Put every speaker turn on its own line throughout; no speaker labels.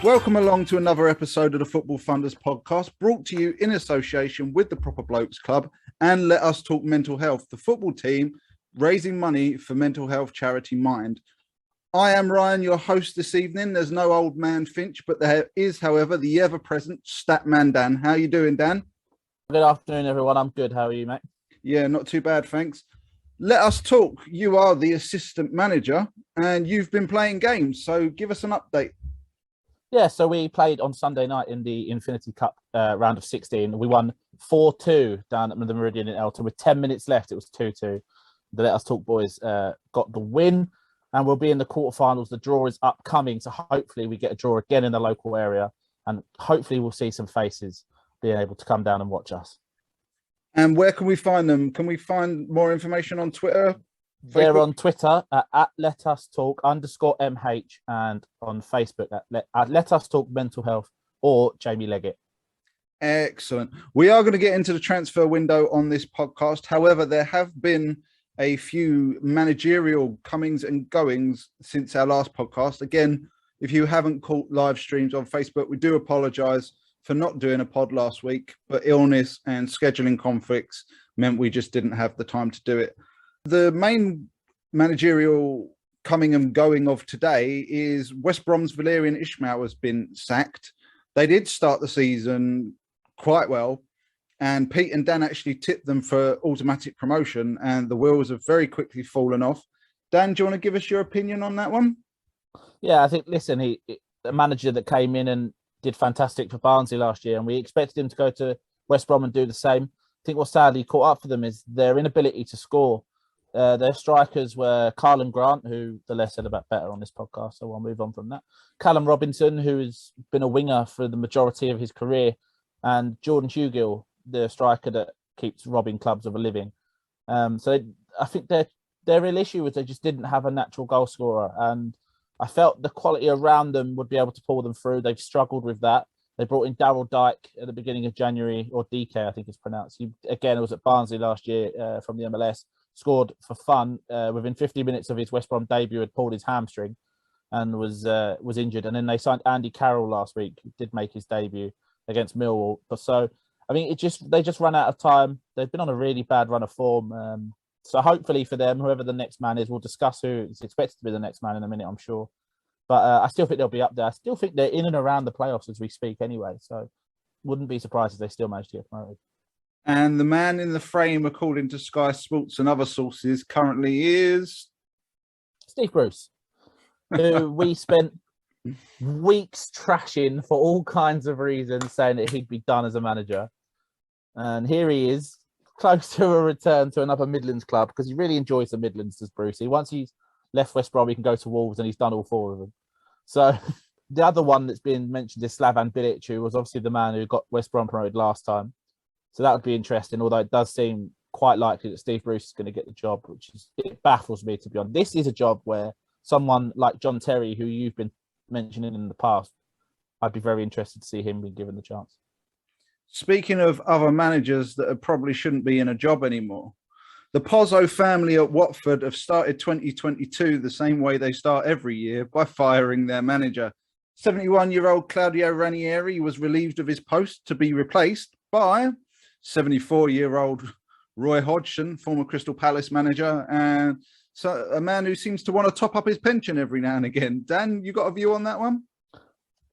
Welcome along to another episode of the Football Thunders podcast, brought to you in association with the Proper Blokes Club and Let Us Talk Mental Health, the football team raising money for mental health charity Mind. I am Ryan, your host this evening. There's no old man Finch, but there is, however, the ever-present Statman Dan. How you doing, Dan?
Good afternoon, everyone. I'm good. How are you, mate?
Yeah, not too bad, thanks. Let us talk. You are the assistant manager and you've been playing games, so give us an update.
Yeah, so we played on Sunday night in the Infinity Cup round of 16. We won 4-2 down at the Meridian in Elton. With 10 minutes left, it was 2-2. The Let Us Talk boys got the win, and we'll be in the quarterfinals. The draw is upcoming, so hopefully we get a draw again in the local area, and hopefully we'll see some faces being able to come down and watch us.
And where can we find them? Can we find more information on Twitter?
They're on Twitter at Let Us Talk _MH and on Facebook at Let Us Talk Mental Health or Jamie Leggett.
Excellent. We are going to get into the transfer window on this podcast. However, there have been a few managerial comings and goings since our last podcast. Again, if you haven't caught live streams on Facebook, we do apologise for not doing a pod last week, but illness and scheduling conflicts meant we just didn't have the time to do it. The main managerial coming and going of today is West Brom's Valerian Ismail has been sacked. They did start the season quite well, and Pete and Dan actually tipped them for automatic promotion, and the wheels have very quickly fallen off. Dan, do you want to give us your opinion on that one?
Yeah, I think, listen, a manager that came in and did fantastic for Barnsley last year, and we expected him to go to West Brom and do the same. I think what sadly caught up for them is their inability to score. Their strikers were Carlin Grant, who the less said about better on this podcast, so I'll move on from that. Callum Robinson, who has been a winger for the majority of his career, and Jordan Hugill, the striker that keeps robbing clubs of a living. So I think their real issue was they just didn't have a natural goal scorer, and I felt the quality around them would be able to pull them through. They've struggled with that. They brought in Daryl Dyke at the beginning of January, or DK, I think it's pronounced. He, again, was at Barnsley last year from the MLS. Scored for fun within 50 minutes of his West Brom debut, had pulled his hamstring and was injured. And then they signed Andy Carroll last week, who did make his debut against Millwall. But so, I mean, they just ran out of time. They've been on a really bad run of form. So hopefully for them, whoever the next man is, we'll discuss who is expected to be the next man in a minute, I'm sure. But I still think they'll be up there. I still think they're in and around the playoffs as we speak anyway. So wouldn't be surprised if they still manage to get promoted.
And the man in the frame, according to Sky Sports and other sources, currently is
Steve Bruce, who we spent weeks trashing for all kinds of reasons, saying that he'd be done as a manager. And here he is, close to a return to another Midlands club, because he really enjoys the Midlands, does Brucey. Once he's left West Brom, he can go to Wolves, and he's done all four of them. So the other one that's been mentioned is Slavan Bilic, who was obviously the man who got West Brom promoted last time. So that would be interesting, although it does seem quite likely that Steve Bruce is going to get the job, it baffles me, to be honest. This is a job where someone like John Terry, who you've been mentioning in the past, I'd be very interested to see him being given the chance.
Speaking of other managers that probably shouldn't be in a job anymore, the Pozzo family at Watford have started 2022 the same way they start every year, by firing their manager. 71-year-old Claudio Ranieri was relieved of his post to be replaced by 74-year-old Roy Hodgson, former Crystal Palace manager, and so a man who seems to want to top up his pension every now and again. Dan, you got a view on that one?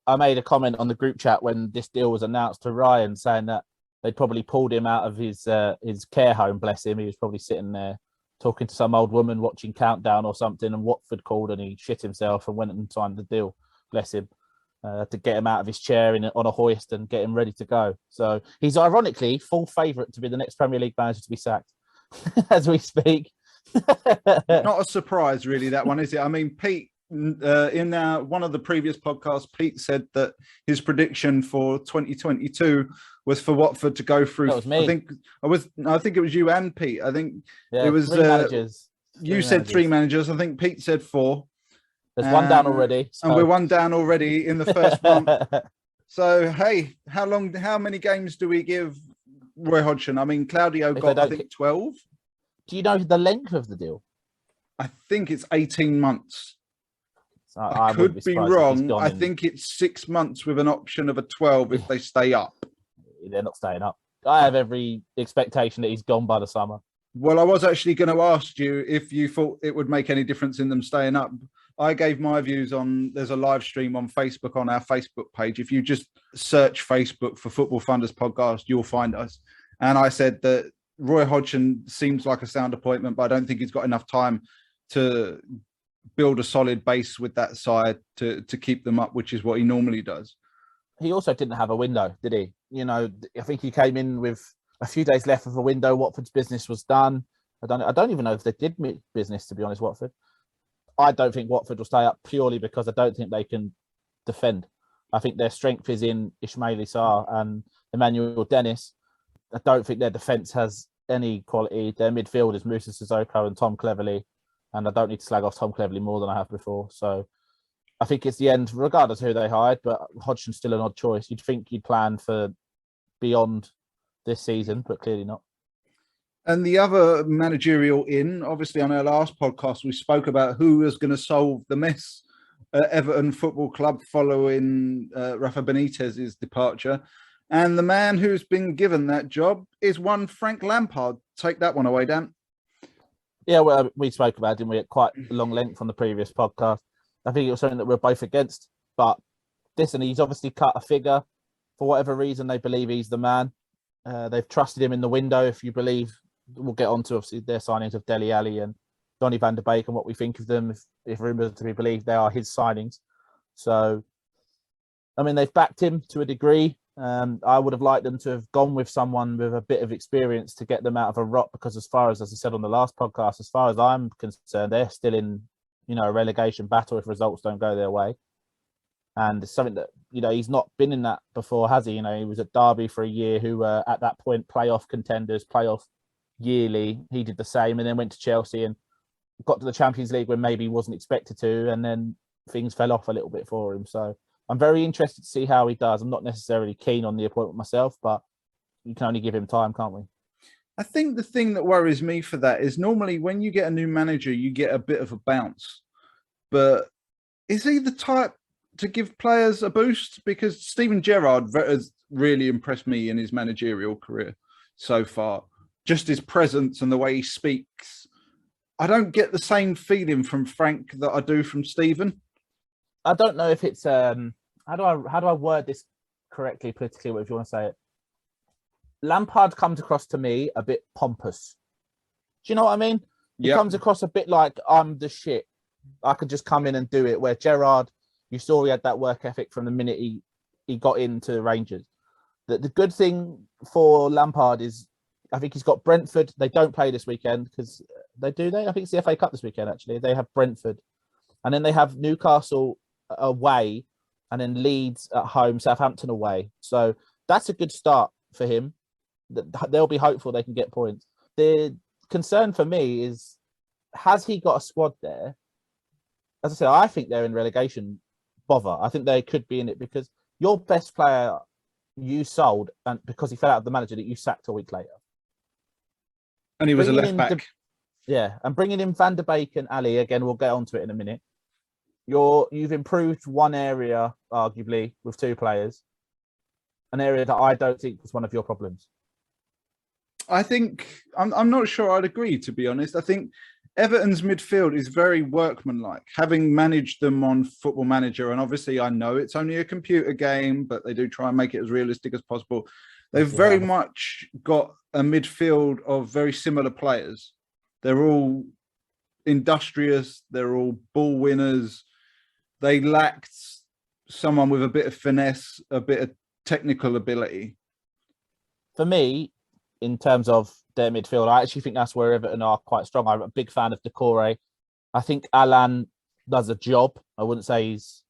I made a comment on the group chat when this deal was announced to Ryan, saying that they'd probably pulled him out of his care home, bless him. He was probably sitting there talking to some old woman watching Countdown or something, and Watford called and he shit himself and went and signed the deal, bless him. To get him out of his chair on a hoist and get him ready to go. So he's ironically full favourite to be the next Premier League manager to be sacked as we speak.
Not a surprise, really, that one, is it? I mean, Pete, in one of the previous podcasts, Pete said that his prediction for 2022 was for Watford to go through.
That was me.
I think it was you and Pete. I think it was
three managers.
You said three managers. I think Pete said four.
There's one down already. So.
And we're one down already in the first month. So, hey, how many games do we give Roy Hodgson? I mean, Claudio got, I think, 12.
Do you know the length of the deal?
I think it's 18 months. I
wouldn't
could
be
be
surprised if he's
wrong.
gone
I
in.
think it's 6 months with an option of a 12 if they stay up.
They're not staying up. I have every expectation that he's gone by the summer.
Well, I was actually going to ask you if you thought it would make any difference in them staying up. I gave my views on, there's a live stream on Facebook on our Facebook page. If you just search Facebook for Football Funders Podcast, you'll find us. And I said that Roy Hodgson seems like a sound appointment, but I don't think he's got enough time to build a solid base with that side to keep them up, which is what he normally does.
He also didn't have a window, did he? You know, I think he came in with a few days left of a window. Watford's business was done. I don't even know if they did business, to be honest, Watford. I don't think Watford will stay up purely because I don't think they can defend. I think their strength is in Ismail Sarr and Emmanuel Dennis. I don't think their defence has any quality. Their midfield is Moussa Sissoko and Tom Cleverley. And I don't need to slag off Tom Cleverley more than I have before. So I think it's the end, regardless of who they hired, but Hodgson's still an odd choice. You'd think you'd plan for beyond this season, but clearly not.
And the other managerial obviously on our last podcast, we spoke about who was going to solve the mess at Everton Football Club following Rafa Benitez's departure. And the man who's been given that job is one Frank Lampard. Take that one away, Dan.
Yeah, well, we spoke about it, didn't we, at quite long length on the previous podcast. I think it was something that we're both against. But listen, he's obviously cut a figure. For whatever reason, they believe he's the man. They've trusted him in the window, if you believe. We'll get on to, obviously, their signings of Dele Alli and Donny van der Beek and what we think of them, if rumours to be believed, they are his signings. So, I mean, they've backed him to a degree. I would have liked them to have gone with someone with a bit of experience to get them out of a rut, because as I said on the last podcast, as far as I'm concerned, they're still in, a relegation battle if results don't go their way. And it's something that, he's not been in that before, has he? He was at Derby for a year, who were at that point playoff contenders, playoff yearly. He did the same and then went to Chelsea and got to the Champions League when maybe he wasn't expected to, and then things fell off a little bit for him. So I'm very interested to see how he does. I'm not necessarily keen on the appointment myself, but you can only give him time, can't we?
I think the thing that worries me for that is normally when you get a new manager, you get a bit of a bounce. But is he the type to give players a boost? Because Steven Gerrard has really impressed me in his managerial career so far. Just his presence and the way he speaks. I don't get the same feeling from Frank that I do from Steven.
I don't know if it's how do I word this correctly politically, if you want to say it. Lampard comes across to me a bit pompous. Do you know what I mean? He comes across a bit like I'm the shit. I could just come in and do it. Where Gerrard, you saw he had that work ethic from the minute he got into Rangers. The good thing for Lampard is I think he's got Brentford. They don't play this weekend because I think it's the FA Cup this weekend, actually. They have Brentford. And then they have Newcastle away and then Leeds at home, Southampton away. So that's a good start for him. They'll be hopeful they can get points. The concern for me is, has he got a squad there? As I said, I think they're in relegation bother. I think they could be in it because your best player you sold, and because he fell out of the manager, that you sacked a week later.
And he was a left back.
And bringing in Van der Beek and Alli, again, we'll get onto it in a minute. You've improved one area, arguably, with two players. An area that I don't think was one of your problems.
I think, I'm not sure I'd agree, to be honest. I think Everton's midfield is very workmanlike, having managed them on Football Manager. And obviously, I know it's only a computer game, but they do try and make it as realistic as possible. They've very much got a midfield of very similar players. They're all industrious. They're all ball winners. They lacked someone with a bit of finesse, a bit of technical ability.
For me, in terms of their midfield, I actually think that's where Everton are quite strong. I'm a big fan of Decore. I think Alan does a job. I wouldn't say he's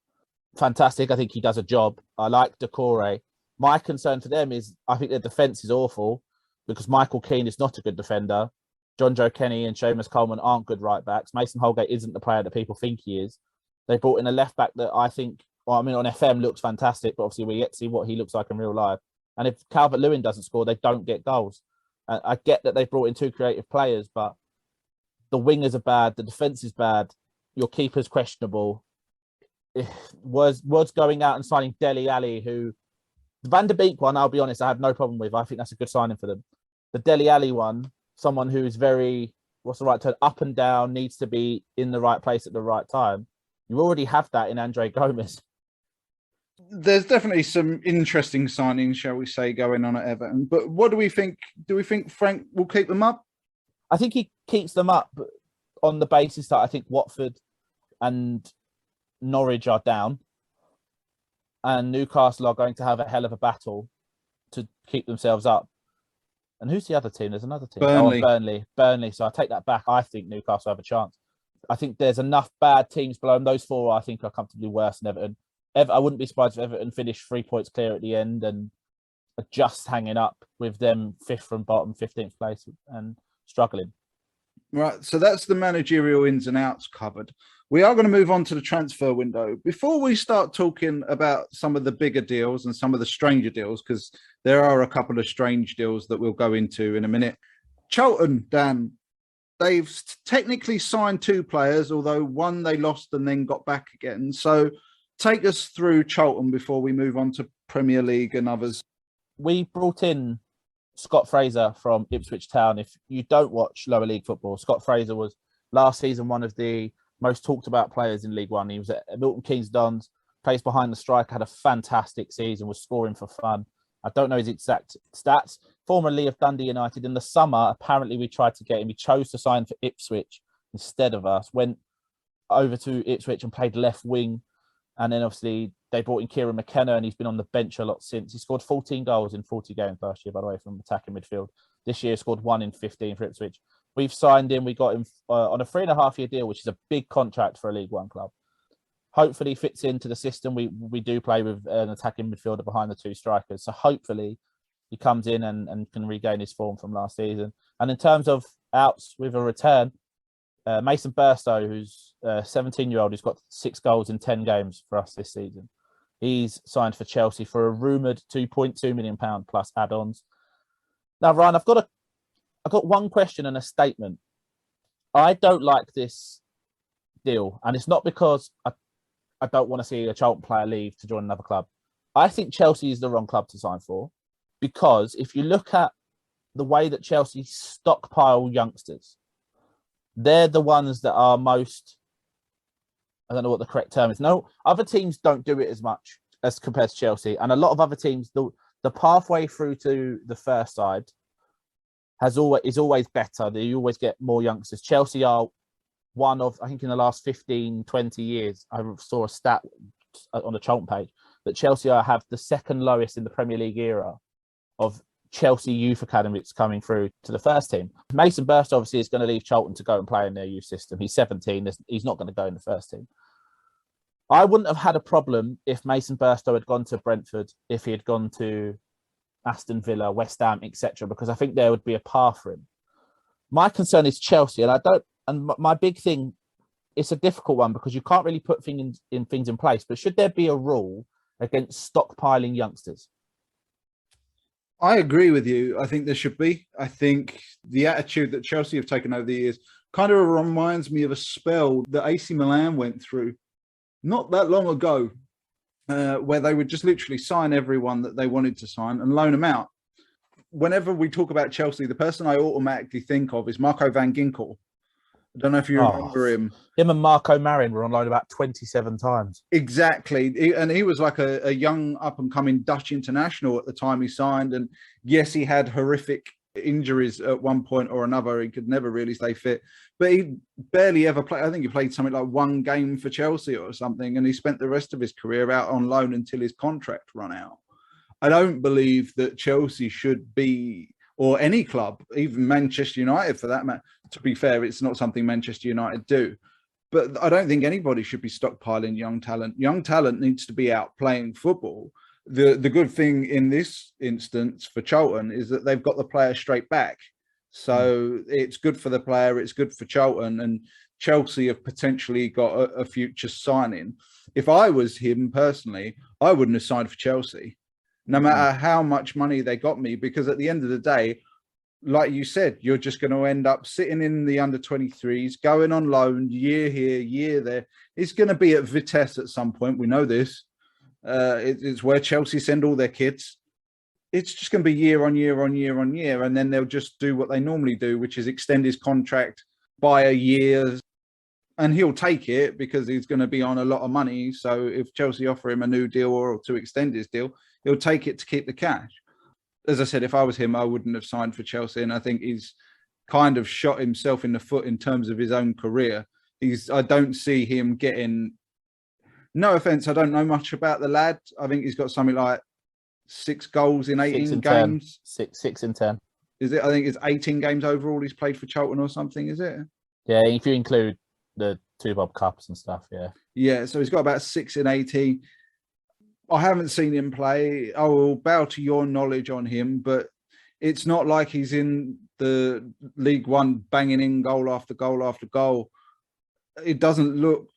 fantastic. I think he does a job. I like Decore. My concern for them is I think their defence is awful because Michael Keane is not a good defender. John Joe Kenny and Seamus Coleman aren't good right backs. Mason Holgate isn't the player that people think he is. They brought in a left back that I think, on FM looks fantastic, but obviously we yet to see what he looks like in real life. And if Calvert-Lewin doesn't score, they don't get goals. I get that they brought in two creative players, but the wingers are bad, the defence is bad, your keeper's questionable. was going out and signing Dele Alli, who the Van der Beek one, I'll be honest, I have no problem with. I think that's a good signing for them. The Dele Alli one, someone who's very, what's the right term, up and down, needs to be in the right place at the right time. You already have that in Andre Gomes.
There's definitely some interesting signings, shall we say, going on at Everton. But what do we think? Do we think Frank will keep them up?
I think he keeps them up on the basis that I think Watford and Norwich are down, and Newcastle are going to have a hell of a battle to keep themselves up. And who's the other team? There's another team.
Burnley.
Oh, Burnley. So I take that back. I think Newcastle have a chance. I think there's enough bad teams below them. Those four, I think, are comfortably worse than Everton. I wouldn't be surprised if Everton finished 3 points clear at the end and are just hanging up with them 5th from bottom, 15th place and struggling.
Right, so that's the managerial ins and outs covered. We are going to move on to the transfer window. Before we start talking about some of the bigger deals and some of the stranger deals, because there are a couple of strange deals that we'll go into in a minute. Charlton, Dan, they've technically signed 2 players, although one they lost and then got back again. So take us through Charlton before we move on to Premier League and others.
We brought in Scott Fraser from Ipswich Town. If you don't watch lower league football, Scott Fraser was last season one of the most talked about players in League One. He was at Milton Keynes Dons, plays behind the striker, had a fantastic season, was scoring for fun. I don't know his exact stats. Formerly of Dundee United. In the summer, apparently we tried to get him. He chose to sign for Ipswich instead of us, went over to Ipswich and played left wing. And then obviously they brought in Kieran McKenna and he's been on the bench a lot since. He scored 14 goals in 40 games last year, by the way, from attacking midfield. This year scored 1 in 15 for Ipswich. We've signed him. We got him on a 3.5-year deal, which is a big contract for a League One club. Hopefully fits into the system. We do play with an attacking midfielder behind the 2 strikers. So hopefully he comes in and can regain his form from last season. And in terms of outs with a return, Mason Burstow, who's a 17-year-old, who's got 6 goals in 10 games for us this season. He's signed for Chelsea for a rumoured £2.2 million plus add-ons. Now, Ryan, I've got one question and a statement. I don't like this deal, and it's not because I don't want to see a Charlton player leave to join another club. I think Chelsea is the wrong club to sign for, because if you look at the way that Chelsea stockpile youngsters, they're the ones that are most, I don't know what the correct term is. No, other teams don't do it as much as compared to Chelsea. And a lot of other teams, the pathway through to the first side is always better. You always get more youngsters. Chelsea are one of, I think in the last 15, 20 years, I saw a stat on the Charlton page that Chelsea have the second lowest in the Premier League era of Chelsea youth academies coming through to the first team. Mason Burst obviously is going to leave Charlton to go and play in their youth system. He's 17. He's not going to go in the first team. I wouldn't have had a problem if Mason Burstow had gone to Brentford, if he had gone to Aston Villa, West Ham, etc., because I think there would be a path for him. My concern is Chelsea, and my big thing, it's a difficult one because you can't really put things in place, but should there be a rule against stockpiling youngsters?
I agree with you. I think there should be. I think the attitude that Chelsea have taken over the years kind of reminds me of a spell that AC Milan went through not that long ago, where they would just literally sign everyone that they wanted to sign and loan them out. Whenever we talk about Chelsea, the person I automatically think of is Marco van Ginkel. I don't know if you remember him.
Him and Marco Marin were on loan about 27 times.
Exactly. And he was like a young up-and-coming Dutch international at the time he signed. And yes, he had horrific injuries at one point or another. He could never really stay fit. But he barely ever played. I think he played something like 1 game for Chelsea or something. And he spent the rest of his career out on loan until his contract ran out. I don't believe that Chelsea should be, or any club, even Manchester United for that matter. To be fair, it's not something Manchester United do. But I don't think anybody should be stockpiling young talent. Young talent needs to be out playing football. The good thing in this instance for Charlton is that they've got the player straight back. So it's good for the player, it's good for Charlton, and Chelsea have potentially got a future signing. If I was him personally, I wouldn't have signed for Chelsea, no matter how much money they got me, because at the end of the day, like you said, you're just going to end up sitting in the under 23s, going on loan, year here, year there. It's going to be at Vitesse at some point. We know this. It's where Chelsea send all their kids. It's just going to be year on year on year on year. And then they'll just do what they normally do, which is extend his contract by a year. And he'll take it because he's going to be on a lot of money. So if Chelsea offer him a new deal or to extend his deal, he'll take it to keep the cash. As I said, if I was him, I wouldn't have signed for Chelsea. And I think he's kind of shot himself in the foot in terms of his own career. I don't see him getting, no offense, I don't know much about the lad. I think he's got something like 6 goals in 18 games.
6 in 10.
Is it? I think it's 18 games overall he's played for Charlton or something, is it?
Yeah, if you include the 2 Bob Cups and stuff, yeah.
Yeah, so he's got about 6 in 18. I haven't seen him play. I will bow to your knowledge on him, but it's not like he's in the League One banging in goal after goal after goal. It doesn't look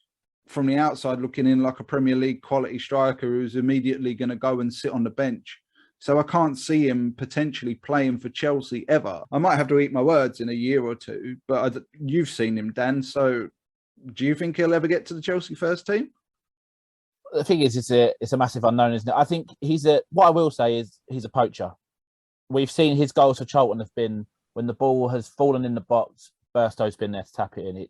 from the outside looking in like a Premier League quality striker who's immediately going to go and sit on the bench. So I can't see him potentially playing for Chelsea ever. I might have to eat my words in a year or two, but you've seen him, Dan. So do you think he'll ever get to the Chelsea first team?
The thing is, it's a massive unknown, isn't it? I think what I will say is he's a poacher. We've seen his goals for Charlton have been when the ball has fallen in the box, Burstow's been there to tap it in.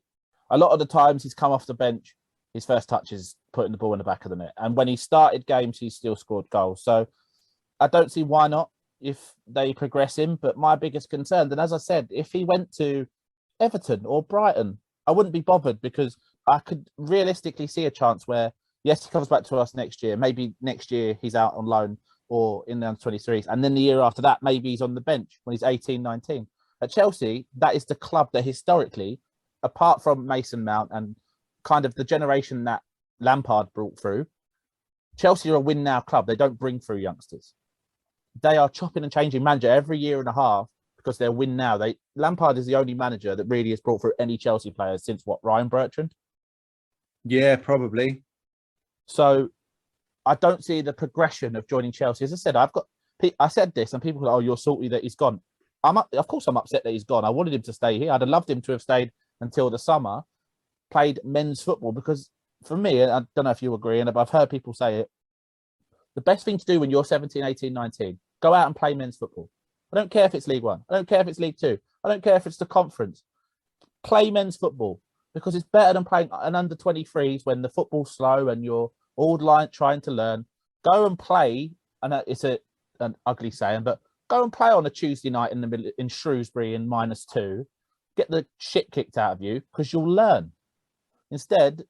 A lot of the times he's come off the bench, his first touch is putting the ball in the back of the net. And when he started games, he still scored goals. So I don't see why not if they progress him. But my biggest concern, and as I said, if he went to Everton or Brighton, I wouldn't be bothered because I could realistically see a chance where, yes, he comes back to us next year. Maybe next year he's out on loan or in the under-23s. And then the year after that, maybe he's on the bench when he's 18, 19. At Chelsea, that is the club that historically, apart from Mason Mount and kind of the generation that Lampard brought through, Chelsea are a win-now club. They don't bring through youngsters. They are chopping and changing manager every year and a half because they're win-now. Lampard is the only manager that really has brought through any Chelsea players since, Ryan Bertrand?
Yeah, probably.
So I don't see the progression of joining Chelsea. As I said, I said this and people go, oh, you're salty that he's gone. Of course I'm upset that he's gone. I wanted him to stay here. I'd have loved him to have stayed until the summer, played men's football, because for me, and I don't know if you agree, and I've heard people say it, the best thing to do when you're 17, 18, 19, go out and play men's football. I don't care if it's League One. I don't care if it's League Two. I don't care if it's the conference. Play men's football because it's better than playing an under 23s when the football's slow and you're all trying to learn. Go and play, and it's an ugly saying, but go and play on a Tuesday night in the middle in Shrewsbury in -2. Get the shit kicked out of you because you'll learn. Instead,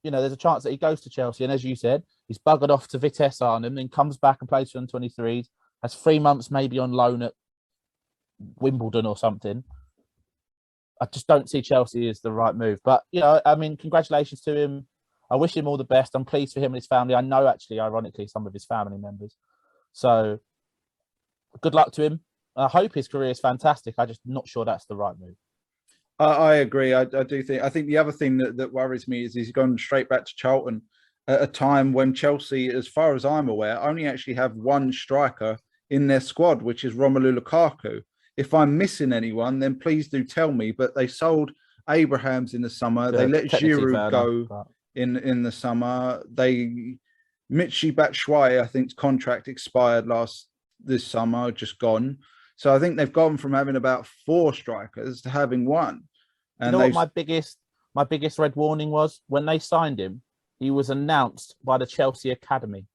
there's a chance that he goes to Chelsea, and as you said, he's buggered off to Vitesse Arnhem, then comes back and plays for the 23s, has 3 months maybe on loan at Wimbledon or something. I just don't see Chelsea as the right move. But, congratulations to him. I wish him all the best. I'm pleased for him and his family. I know, actually, ironically, some of his family members. So good luck to him. I hope his career is fantastic. I'm just not sure that's the right move.
I agree. I do think. I think the other thing that worries me is he's gone straight back to Charlton at a time when Chelsea, as far as I'm aware, only actually have one striker in their squad, which is Romelu Lukaku. If I'm missing anyone, then please do tell me. But they sold Abrahams in the summer. They let Giroud go in the summer. Michy Batshuayi, I think's contract expired this summer, just gone. So I think they've gone from having about 4 strikers to having 1. And
what my biggest red warning was? When they signed him, he was announced by the Chelsea Academy.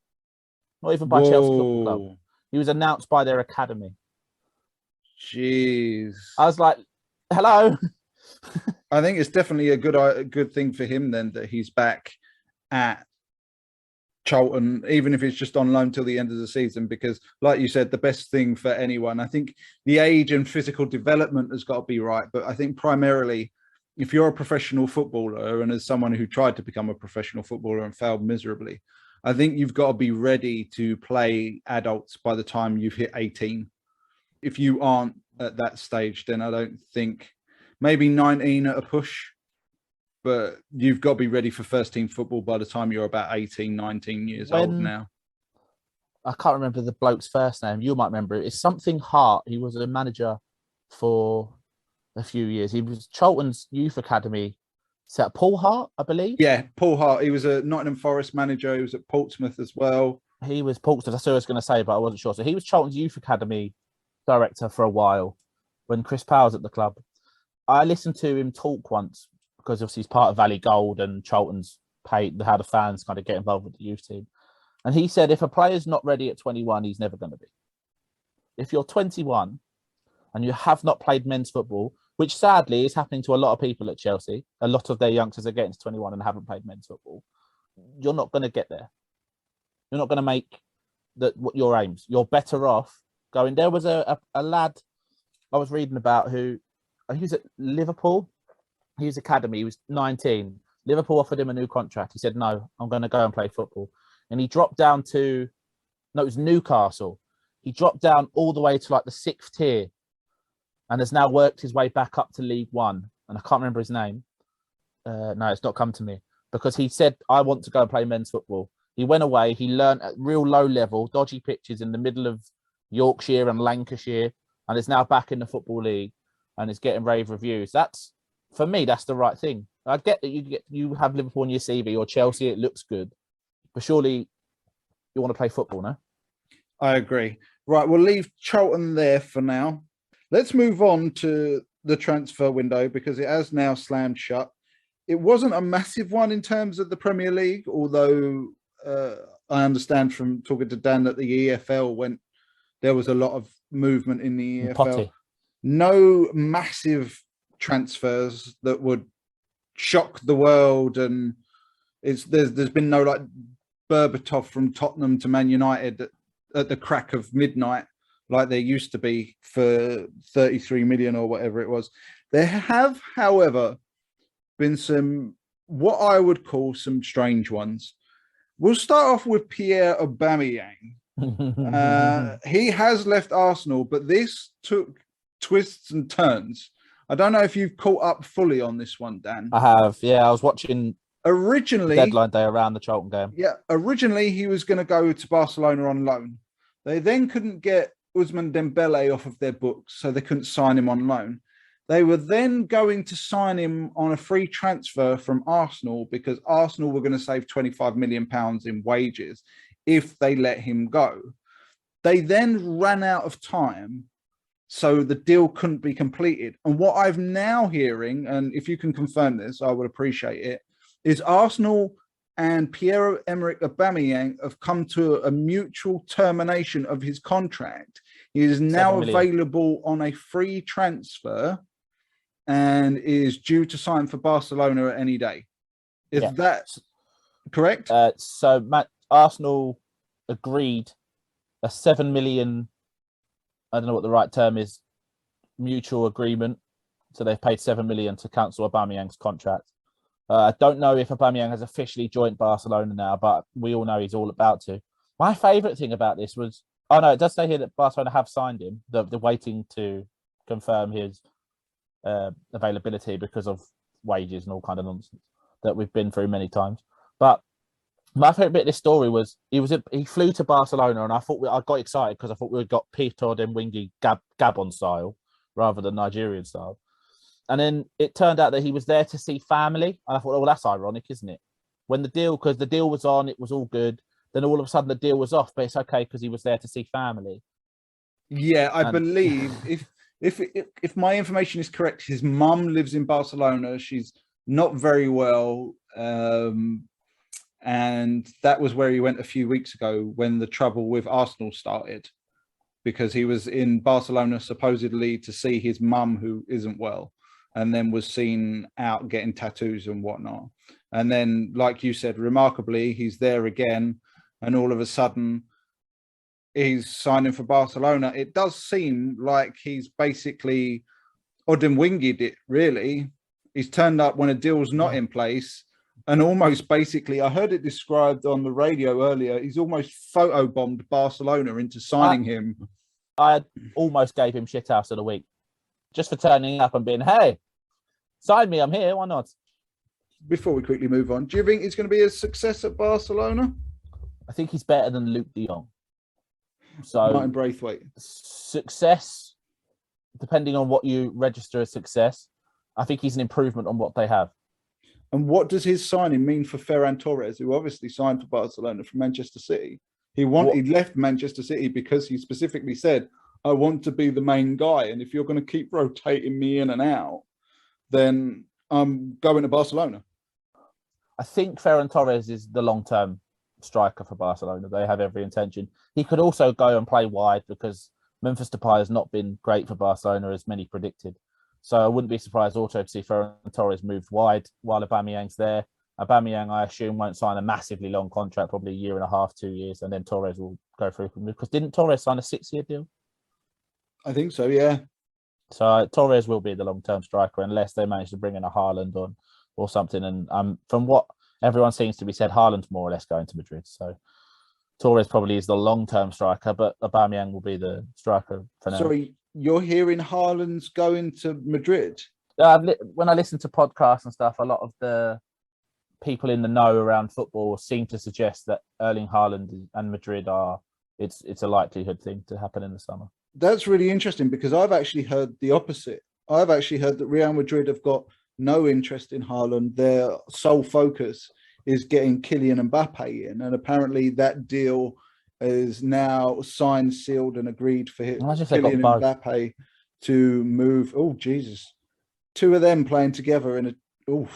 Not even by Chelsea Football Club. He was announced by their academy.
Jeez.
I was like, hello.
I think it's definitely a good thing for him then that he's back at Charlton, even if it's just on loan till the end of the season, because like you said, the best thing for anyone, I think the age and physical development has got to be right. But I think primarily, if you're a professional footballer, and as someone who tried to become a professional footballer and failed miserably, I think you've got to be ready to play adults by the time you've hit 18. If you aren't at that stage, then I don't think, maybe 19 at a push, but you've got to be ready for first team football by the time you're about 18, 19 years old now.
I can't remember the bloke's first name. You might remember it. It's something Hart. He was a manager for a few years. He was Charlton's youth academy. Is that Paul Hart, I believe?
Yeah, Paul Hart. He was a Nottingham Forest manager. He was at Portsmouth as well.
He was Portsmouth. That's what I was going to say, but I wasn't sure. So he was Charlton's youth academy director for a while when Chris Powell was at the club. I listened to him talk once because obviously he's part of Valley Gold and Charlton's paid how the fans kind of get involved with the youth team. And he said if a player's not ready at 21, he's never going to be. If you're 21 and you have not played men's football, which sadly is happening to a lot of people at Chelsea, a lot of their youngsters are getting to 21 and haven't played men's football, you're not going to get there. You're not going to make what your aims. You're better off going. There was a lad I was reading about who he was at Liverpool. He was academy. He was 19. Liverpool offered him a new contract. He said, no, I'm going to go and play football. And he dropped down to, no, it was Newcastle. He dropped down all the way to like the 6th tier and has now worked his way back up to League One. And I can't remember his name. No, it's not come to me because he said, I want to go and play men's football. He went away. He learned at real low level, dodgy pitches in the middle of Yorkshire and Lancashire, and is now back in the Football League and is getting rave reviews. That's, for me, that's the right thing. I get that you have Liverpool on your CV or Chelsea, it looks good, but surely you want to play football, no?
I agree. Right, we'll leave Charlton there for now. Let's move on to the transfer window because it has now slammed shut. It wasn't a massive one in terms of the Premier League, although I understand from talking to Dan that the EFL there was a lot of movement in the EFL.
Potty.
No massive transfers that would shock the world, and there's been no like Berbatov from Tottenham to Man United at the crack of midnight like there used to be for 33 million or whatever it was. There have, however, been some what I would call some strange ones. We'll start off with Pierre Aubameyang. He has left Arsenal, but this took twists and turns. I don't know if you've caught up fully on this one, Dan.
I have, yeah. I was watching
originally
deadline day around the Charlton game.
Yeah, originally he was going to go to Barcelona on loan. They then couldn't get Ousmane Dembele off of their books, so they couldn't sign him on loan. They were then going to sign him on a free transfer from Arsenal because Arsenal were going to save £25 million in wages if they let him go. They then ran out of time, so the deal couldn't be completed. And what I'm now hearing, and if you can confirm this, I would appreciate it, is Arsenal and Pierre-Emerick Aubameyang have come to a mutual termination of his contract. He is now available on a free transfer and is due to sign for Barcelona at any day. Is that correct?
Arsenal agreed a 7 million, I don't know what the right term is, mutual agreement. So they've paid 7 million to cancel Aubameyang's contract. I don't know if Aubameyang has officially joined Barcelona now, but we all know he's all about to. My favourite thing about this was, it does say here that Barcelona have signed him. They're waiting to confirm his availability because of wages and all kind of nonsense that we've been through many times. But my favourite bit of this story was he flew to Barcelona, and I got excited because I thought we got Peter Demwingi Gabon style rather than Nigerian style. And then it turned out that he was there to see family. And I thought, well, that's ironic, isn't it? Because the deal was on, it was all good. Then all of a sudden the deal was off, but it's okay because he was there to see family.
Yeah, I believe if my information is correct, his mum lives in Barcelona. She's not very well. And that was where he went a few weeks ago when the trouble with Arsenal started, because he was in Barcelona supposedly to see his mum who isn't well, and then was seen out getting tattoos and whatnot. And then, like you said, remarkably, he's there again, and all of a sudden he's signing for Barcelona. It does seem like he's basically Odemwingied it, really. He's turned up when a deal's not in place, and almost basically, I heard it described on the radio earlier, he's almost photobombed Barcelona into signing him.
I almost gave him shithouse of the week just for turning up and being, hey, sign me, I'm here, why not?
Before we quickly move on, do you think he's going to be a success at Barcelona?
I think he's better than Luke de Jong. So
Martin Braithwaite.
Success depending on what you register as success, I think he's an improvement on what they have.
And what does his signing mean for Ferran Torres, who obviously signed for Barcelona from Manchester City? He left Manchester City because he specifically said, I want to be the main guy. And if you're going to keep rotating me in and out, then I'm going to Barcelona.
I think Ferran Torres is the long-term striker for Barcelona. They have every intention. He could also go and play wide because Memphis Depay has not been great for Barcelona, as many predicted. So I wouldn't be surprised also to see Ferran Torres moved wide while Aubameyang's there. Aubameyang, I assume, won't sign a massively long contract, probably a year and a half, 2 years, and then Torres will go through. Because didn't Torres sign a 6-year deal?
I think so, yeah.
So Torres will be the long-term striker unless they manage to bring in a Haaland on or something. And from what everyone seems to be said, Haaland's more or less going to Madrid. So Torres probably is the long-term striker, but Aubameyang will be the striker for now.
Sorry, you're hearing Haaland's going to Madrid?
When I listen to podcasts and stuff, a lot of the people in the know around football seem to suggest that Erling Haaland and Madrid it's a likelihood thing to happen in the summer.
That's really interesting because I've actually heard the opposite. I've actually heard that Real Madrid have got no interest in Haaland. Their sole focus is getting Kylian Mbappe in, and apparently that deal is now signed, sealed, and agreed for Kylian Mbappe to move. Oh Jesus, two of them playing together in a. Oh,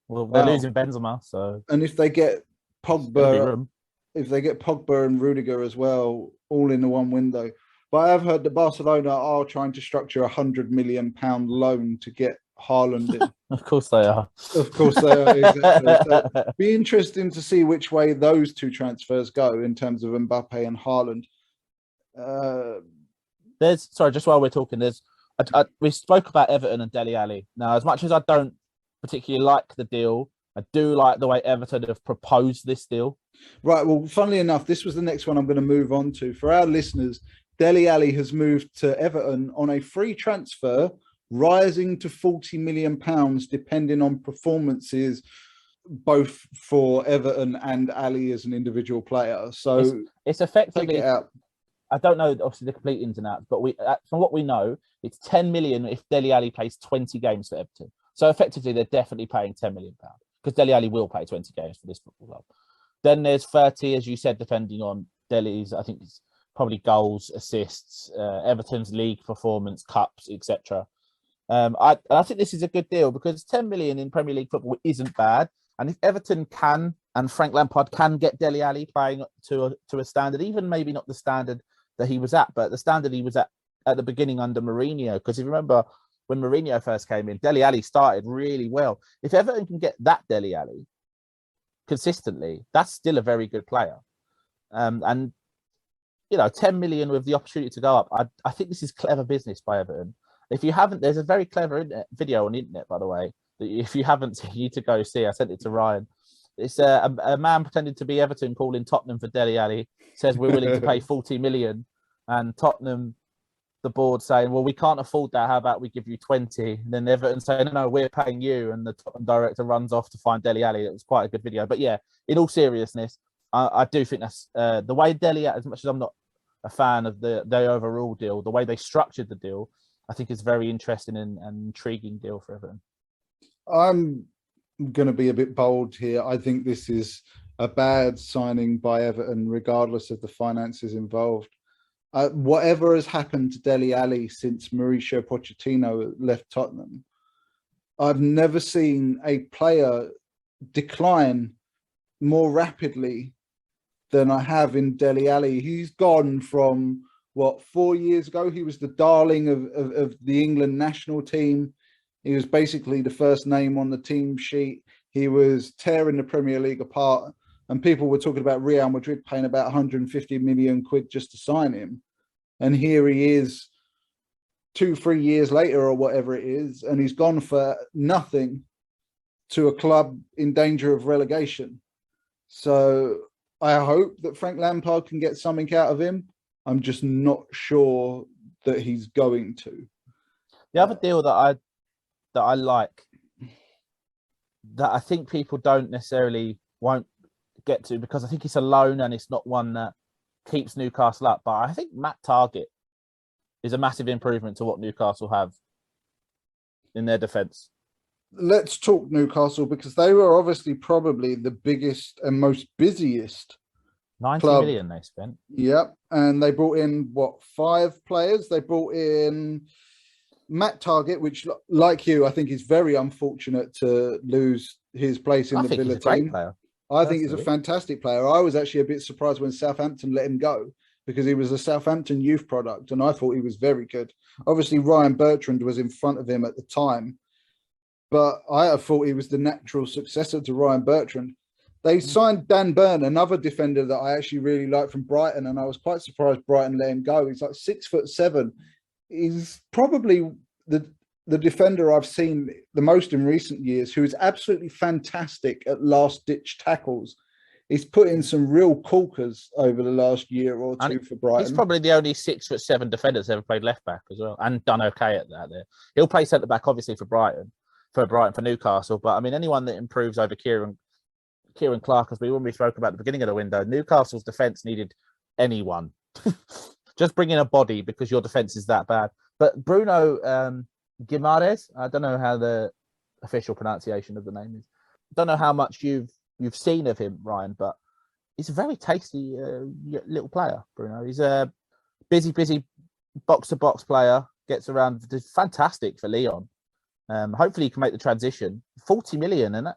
well, they're losing Benzema, so.
And if they get Pogba, and Rudiger as well, all in the one window. But I have heard that Barcelona are trying to structure £100 million loan to get Haaland in.
Of course they are.
Of course they are, exactly. So be interesting to see which way those two transfers go in terms of Mbappe and Haaland.
Just while we're talking, we spoke about Everton and Dele Alli. Now, as much as I don't particularly like the deal, I do like the way Everton have proposed this deal.
Right, well, funnily enough, this was the next one I'm going to move on to. For our listeners, Dele Alli has moved to Everton on a free transfer, rising to £40 million, depending on performances, both for Everton and Ali as an individual player. So
it's effectively,
take it out.
I don't know, obviously, the complete ins and outs, but from what we know, it's 10 million if Dele Alli plays 20 games for Everton. So effectively, they're definitely paying £10 million because Dele Alli will play 20 games for this football club. Then there's 30, as you said, depending on Dele's, I think it's probably goals, assists, Everton's league performance, cups, etc. I think this is a good deal because 10 million in Premier League football isn't bad. And if Everton can, and Frank Lampard can get Dele Alli playing to a standard, even maybe not the standard that he was at, but the standard he was at the beginning under Mourinho. Because if you remember when Mourinho first came in, Dele Alli started really well. If Everton can get that Dele Alli consistently, that's still a very good player. And 10 million with the opportunity to go up. I think this is clever business by Everton. If you haven't, there's a very clever video on the internet, by the way, that if you haven't, you need to go see. I sent it to Ryan. It's a man pretending to be Everton calling Tottenham for Dele Alli, says we're willing to pay 40 million, and Tottenham, the board, saying, well, we can't afford that. How about we give you 20? And then Everton saying, no, we're paying you. And the Tottenham director runs off to find Dele Alli. It was quite a good video. But yeah, in all seriousness, I do think that's the way Dele, as much as I'm not a fan of the overall deal, the way they structured the deal, I think is very interesting and intriguing deal for Everton. I'm
going to be a bit bold here. I think this is a bad signing by Everton, regardless of the finances involved. Whatever has happened to Dele Alli since Mauricio Pochettino left Tottenham, I've never seen a player decline more rapidly than I have in Dele Alli. He's gone from 4 years ago, he was the darling of the England national team. He was basically the first name on the team sheet. He was tearing the Premier League apart, and people were talking about Real Madrid paying about 150 million quid just to sign him. And here he is 2-3 years later or whatever it is, and he's gone for nothing to a club in danger of relegation. So I hope that Frank Lampard can get something out of him. I'm just not sure that he's going to.
The other deal that I like, that I think people won't get to, because I think it's a loan and it's not one that keeps Newcastle up. But I think Matt Targett is a massive improvement to what Newcastle have in their defence.
Let's talk Newcastle, because they were obviously probably the biggest and most busiest
90
club.
million they spent.
Yep. And they brought in, 5 players? They brought in Matt Targett, which, like you, I think is very unfortunate to lose his place in the Villa
he's a great
team.
player.
I think he's a fantastic player. I was actually a bit surprised when Southampton let him go, because he was a Southampton youth product, and I thought he was very good. Obviously, Ryan Bertrand was in front of him at the time, but I thought he was the natural successor to Ryan Bertrand. They signed Dan Burn, another defender that I actually really like from Brighton, and I was quite surprised Brighton let him go. He's like 6'7". He's probably the defender I've seen the most in recent years, who is absolutely fantastic at last-ditch tackles. He's put in some real corkers over the last year or two for Brighton.
He's probably the only 6'7" defender that's ever played left back as well, and done okay at that. There, he'll play centre back obviously for Newcastle. But I mean, anyone that improves over Kieran Clark, as we spoke about at the beginning of the window, Newcastle's defence needed anyone. Just bring in a body, because your defence is that bad. But Bruno Guimaraes, I don't know how the official pronunciation of the name is. Don't know how much you've seen of him, Ryan, but he's a very tasty little player, Bruno. He's a busy box-to-box player, gets around, fantastic for Lyon. Hopefully he can make the transition. 40 million, and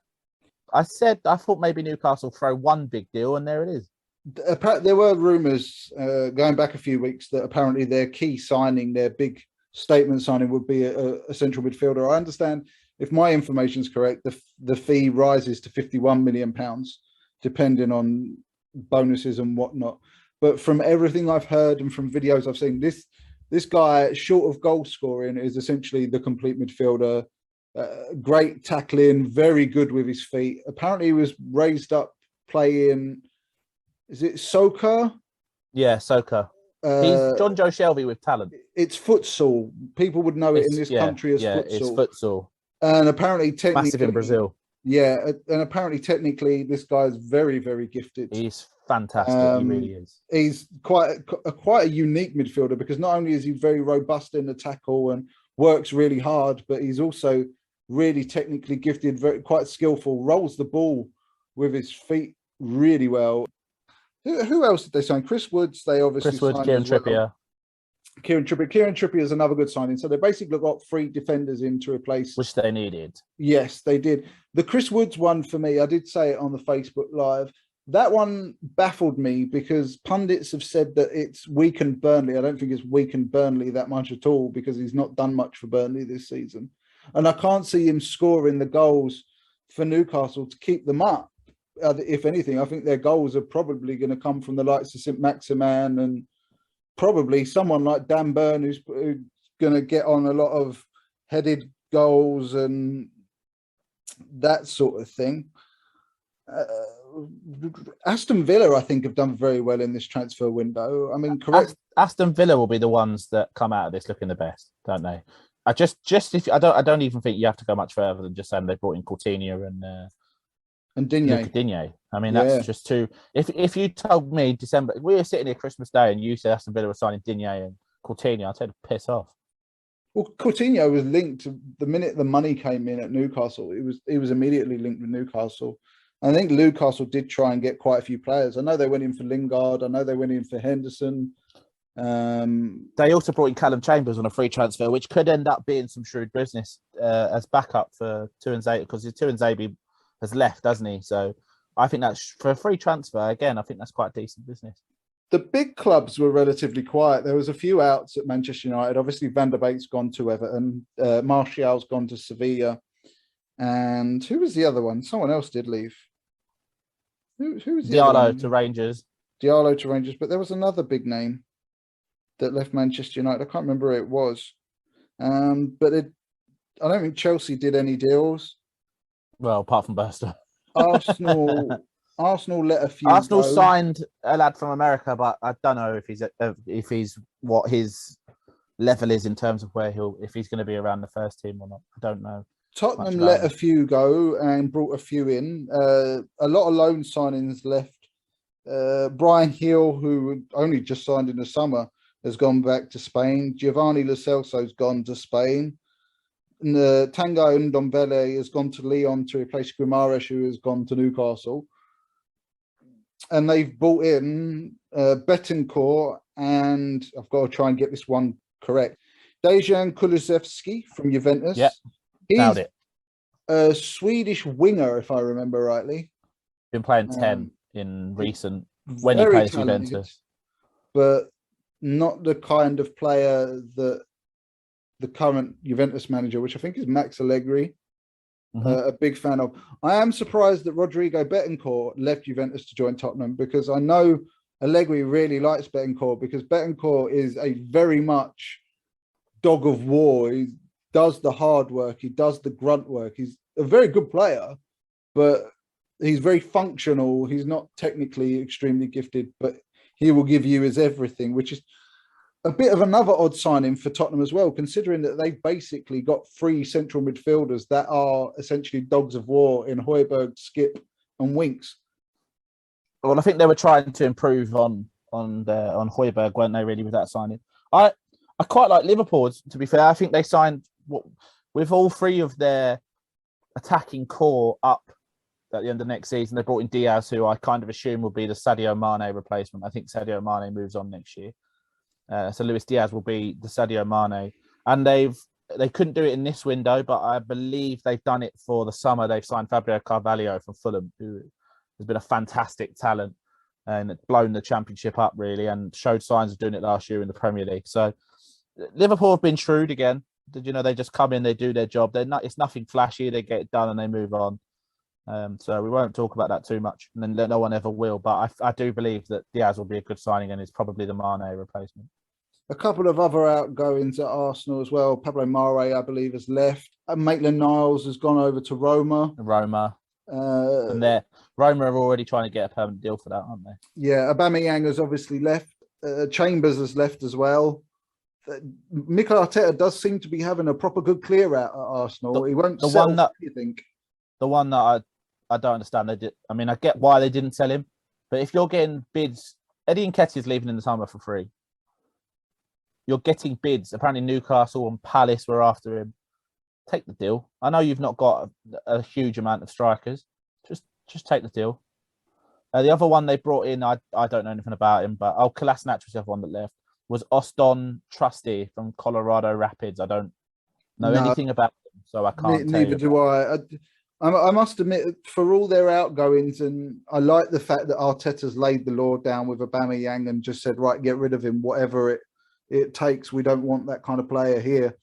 I thought maybe Newcastle throw one big deal, and there it is.
There were rumours going back a few weeks that apparently their key signing, their big statement signing, would be a central midfielder. I understand, if my information is correct, the fee rises to £51 million, depending on bonuses and whatnot. But from everything I've heard and from videos I've seen, this guy, short of goal scoring, is essentially the complete midfielder. Great tackling, very good with his feet. Apparently he was raised up playing, is it soccer?
Yeah, soccer. He's John Joe Shelby with talent.
It's futsal. People would know it in this country as futsal.
It's futsal.
And apparently, technically,
massive in Brazil.
Yeah, and apparently, technically, this guy's very, very gifted.
He's fantastic. He really is.
He's quite a unique midfielder, because not only is he very robust in the tackle and works really hard, but he's also really technically gifted, quite skillful. Rolls the ball with his feet really well. Who else did they sign? Chris Woods. They obviously signed
Kieran Trippier.
Kieran Trippier is another good signing. So they basically got 3 defenders in to replace,
which they needed.
Yes, they did. The Chris Woods one, for me, I did say it on the Facebook Live. That one baffled me, because pundits have said that it's weakened Burnley. I don't think it's weakened Burnley that much at all, because he's not done much for Burnley this season. And I can't see him scoring the goals for Newcastle to keep them up. If anything, I think their goals are probably going to come from the likes of St. Maximan and probably someone like Dan Burn, who's going to get on a lot of headed goals and that sort of thing. Aston Villa, I think, have done very well in this transfer window. I mean, correct.
Aston Villa will be the ones that come out of this looking the best, don't they? I don't even think you have to go much further than just saying they brought in Coutinho and Digne. I mean, that's just too. If you told me December, we were sitting here Christmas Day, and you said Aston Villa were signing Digne and Coutinho, I'd say piss off.
Well, Coutinho was linked to the minute the money came in at Newcastle. He was immediately linked with Newcastle. I think Newcastle did try and get quite a few players. I know they went in for Lingard. I know they went in for Henderson.
They also brought in Callum Chambers on a free transfer, which could end up being some shrewd business as backup for Tuanzebe, because Tuanzebe has left, hasn't he? So I think that's, for a free transfer, again, I think that's quite decent business.
The big clubs were relatively quiet. There was a few outs at Manchester United. Obviously, Van der Beek's gone to Everton. Martial's gone to Sevilla. And who was the other one? Someone else did leave. Who was the other one?
Diallo to Rangers.
Diallo to Rangers. But there was another big name that left Manchester United. I can't remember who it was. But I don't think Chelsea did any deals.
Well, apart from Burster.
Arsenal let a few
Arsenal
go.
signed a lad from America, but I don't know if he's what his level is in terms of if he's going to be around the first team or not. I don't know.
Tottenham let a few go and brought a few in. A lot of loan signings left. Brian Hill, who only just signed in the summer, has gone back to Spain. Giovanni Lo Celso's gone to Spain. And Tanguy Ndombele has gone to Lyon to replace Guimaraes, who has gone to Newcastle. And they've brought in Betancourt, and I've got to try and get this one correct. Dejan Kulusevski from Juventus.
Yeah, nailed it.
A Swedish winger, if I remember rightly.
Been playing 10 in recent when he plays Juventus.
But not the kind of player that the current Juventus manager, which I think is Max Allegri, a big fan of. I am surprised that Rodrigo Betancourt left Juventus to join Tottenham, because I know Allegri really likes Betancourt, because Betancourt is a very much dog of war. He does the hard work. He does the grunt work. He's a very good player, but he's very functional. He's not technically extremely gifted, but he will give you his everything, which is a bit of another odd signing for Tottenham as well, considering that they've basically got 3 central midfielders that are essentially dogs of war in Højbjerg, Skip, and Winks.
Well, I think they were trying to improve on Højbjerg, weren't they? Really, with that signing, I quite like Liverpool. To be fair, I think they signed with all 3 of their attacking core up at the end of next season. They brought in Diaz, who I kind of assume will be the Sadio Mane replacement. I think Sadio Mane moves on next year. So Luis Diaz will be the Sadio Mane. And they couldn't do it in this window, but I believe they've done it for the summer. They've signed Fabio Carvalho from Fulham, who has been a fantastic talent and blown the Championship up, really, and showed signs of doing it last year in the Premier League. So Liverpool have been shrewd again. They just come in, they do their job. It's nothing flashy. They get it done and they move on. So we won't talk about that too much, and then no one ever will. But I do believe that Diaz will be a good signing and is probably the Mane replacement.
A couple of other outgoings at Arsenal as well. Pablo Mare, I believe, has left. Maitland-Niles has gone over to Roma. And
Roma are already trying to get a permanent deal for that, aren't they?
Yeah, Aubameyang has obviously left. Chambers has left as well. Mikel Arteta does seem to be having a proper good clear out at Arsenal. He won't sell anything.
The one that I don't understand. They did. I mean, I get why they didn't sell him, but if you're getting bids, Eddie Nketiah is leaving in the summer for free. You're getting bids. Apparently, Newcastle and Palace were after him. Take the deal. I know you've not got a huge amount of strikers. Just take the deal. The other one they brought in, I don't know anything about him, but Kolasinac was the other one that left. Was Oston Trusty from Colorado Rapids. I don't know anything about him, so I can't.
Neither do I. I must admit, for all their outgoings, and I like the fact that Arteta's laid the law down with Aubameyang and just said, right, get rid of him, whatever it takes. We don't want that kind of player here.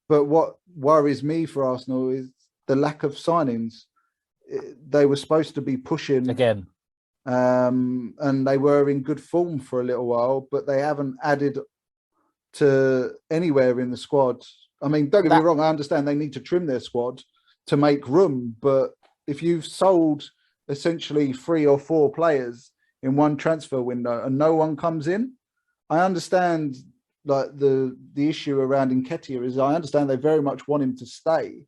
But what worries me for Arsenal is the lack of signings. They were supposed to be pushing
again.
And they were in good form for a little while, but they haven't added to anywhere in the squad. I mean, don't get me wrong, I understand they need to trim their squad to make room, but if you've sold essentially 3 or 4 players in one transfer window and no one comes in, I understand like the issue around Nketiah is I understand they very much want him to stay.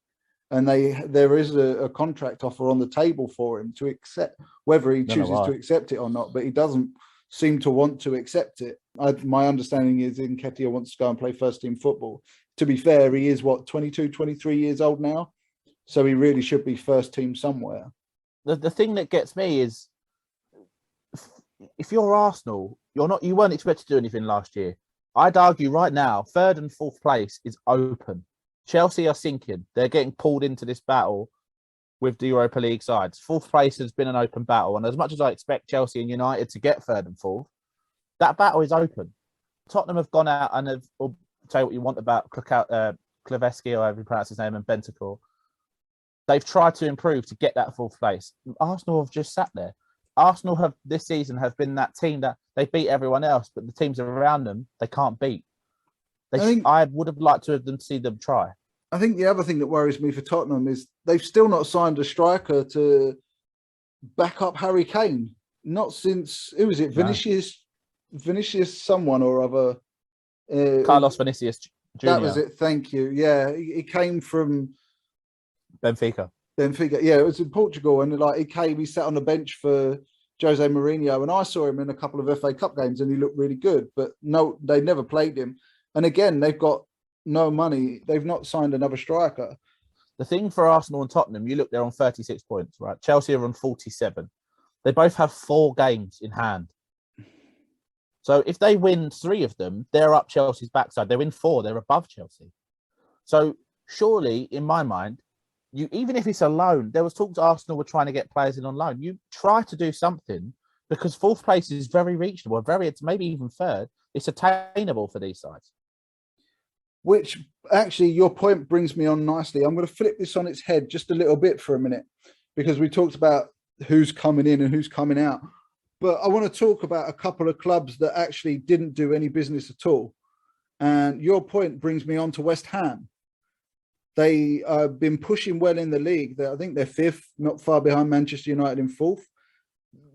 And there is a contract offer on the table for him to accept, whether he chooses to accept it or not, but he doesn't seem to want to accept it. My understanding is Nketiah wants to go and play first team football. To be fair, he is 22, 23 years old now. So he really should be first team somewhere.
The thing that gets me is if you're Arsenal, you weren't expected to do anything last year. I'd argue right now, 3rd and 4th place is open. Chelsea are sinking. They're getting pulled into this battle with the Europa League sides. 4th place has been an open battle. And as much as I expect Chelsea and United to get 3rd and 4th, that battle is open. Tottenham have gone out and have, or say what you want about Klevesky, or however you pronounce his name, and Bentancur. They've tried to improve to get that 4th place. Arsenal have just sat there. Arsenal have this season have been that team that they beat everyone else, but the teams around them, they can't beat. I would have liked to have see them try.
I think the other thing that worries me for Tottenham is they've still not signed a striker to back up Harry Kane. Not since, who was it? Vinicius someone or other.
Carlos Vinicius Jr.
That was it, thank you. Yeah, he came from
Benfica.
Yeah, it was in Portugal, and he sat on the bench for Jose Mourinho, and I saw him in a couple of FA Cup games and he looked really good, but no, they never played him. And again, they've got no money. They've not signed another striker.
The thing for Arsenal and Tottenham, you look, they're on 36 points, right? Chelsea are on 47. They both have 4 games in hand. So if they win 3 of them, they're up Chelsea's backside. They win 4, they're above Chelsea. So surely, in my mind, you, even if it's a loan, there was talks Arsenal were trying to get players in on loan. You try to do something because 4th place is very reachable, it's maybe even 3rd. It's attainable for these sides.
Which actually, your point brings me on nicely. I'm going to flip this on its head just a little bit for a minute, because we talked about who's coming in and who's coming out. But I want to talk about a couple of clubs that actually didn't do any business at all. And your point brings me on to West Ham. They have been pushing well in the league. I think they're 5th, not far behind Manchester United in 4th.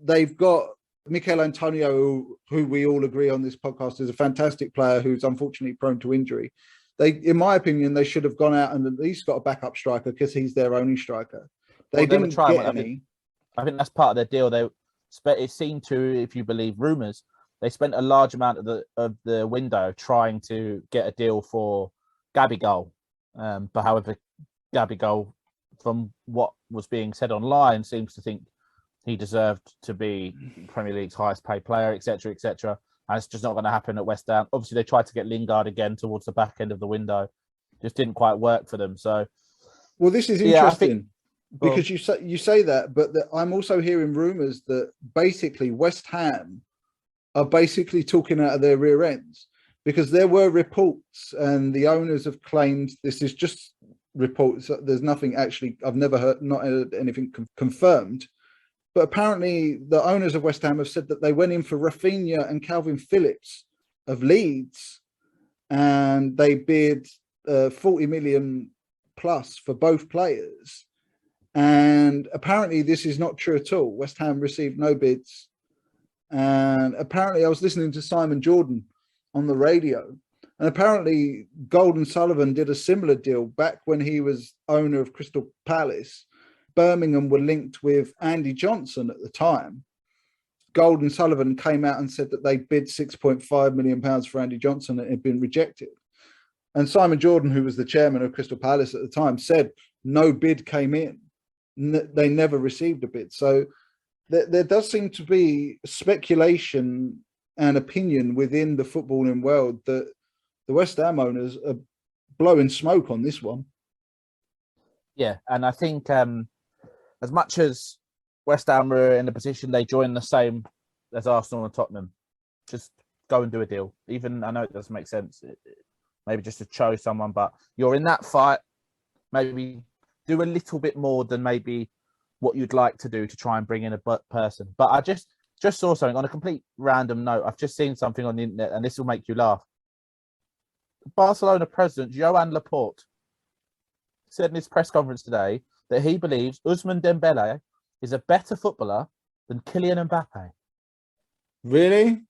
They've got Mikel Antonio, who we all agree on this podcast is a fantastic player who's unfortunately prone to injury. In my opinion, they should have gone out and at least got a backup striker because he's their only striker. They didn't get any.
I think that's part of their deal. It seemed to, if you believe rumours, they spent a large amount of the window trying to get a deal for Gabigol. But however, Gabigol, from what was being said online, seems to think he deserved to be Premier League's highest paid player, etc., etc. And it's just not going to happen at West Ham. Obviously, they tried to get Lingard again towards the back end of the window. Just didn't quite work for them. So,
well, this is interesting because you say that, but I'm also hearing rumours that basically West Ham are basically talking out of their rear ends, because there were reports and the owners have claimed, this is just reports, there's nothing actually, I've never heard anything confirmed. But apparently the owners of West Ham have said that they went in for Rafinha and Calvin Phillips of Leeds, and they bid 40 million plus for both players. And apparently this is not true at all. West Ham received no bids. And apparently I was listening to Simon Jordan on the radio, and apparently Golden Sullivan did a similar deal back when he was owner of Crystal Palace. Birmingham were linked with Andy Johnson at the time. Golden Sullivan came out and said that they bid £6.5 million for Andy Johnson and it had been rejected. And Simon Jordan, who was the chairman of Crystal Palace at the time, said no bid came in. They never received a bid. So there does seem to be speculation and opinion within the footballing world that the West Ham owners are blowing smoke on this one.
Yeah, and I think as much as West Ham were in a position, they joined the same as Arsenal and Tottenham. Just go and do a deal. Even, I know it doesn't make sense, maybe just to show someone, but you're in that fight, maybe do a little bit more than maybe what you'd like to do to try and bring in a person. But I just saw something on a complete random note. I've just seen something on the internet, and this will make you laugh. Barcelona president Joan Laporte said in his press conference today that he believes Ousmane Dembele is a better footballer than Kylian Mbappe.
Really?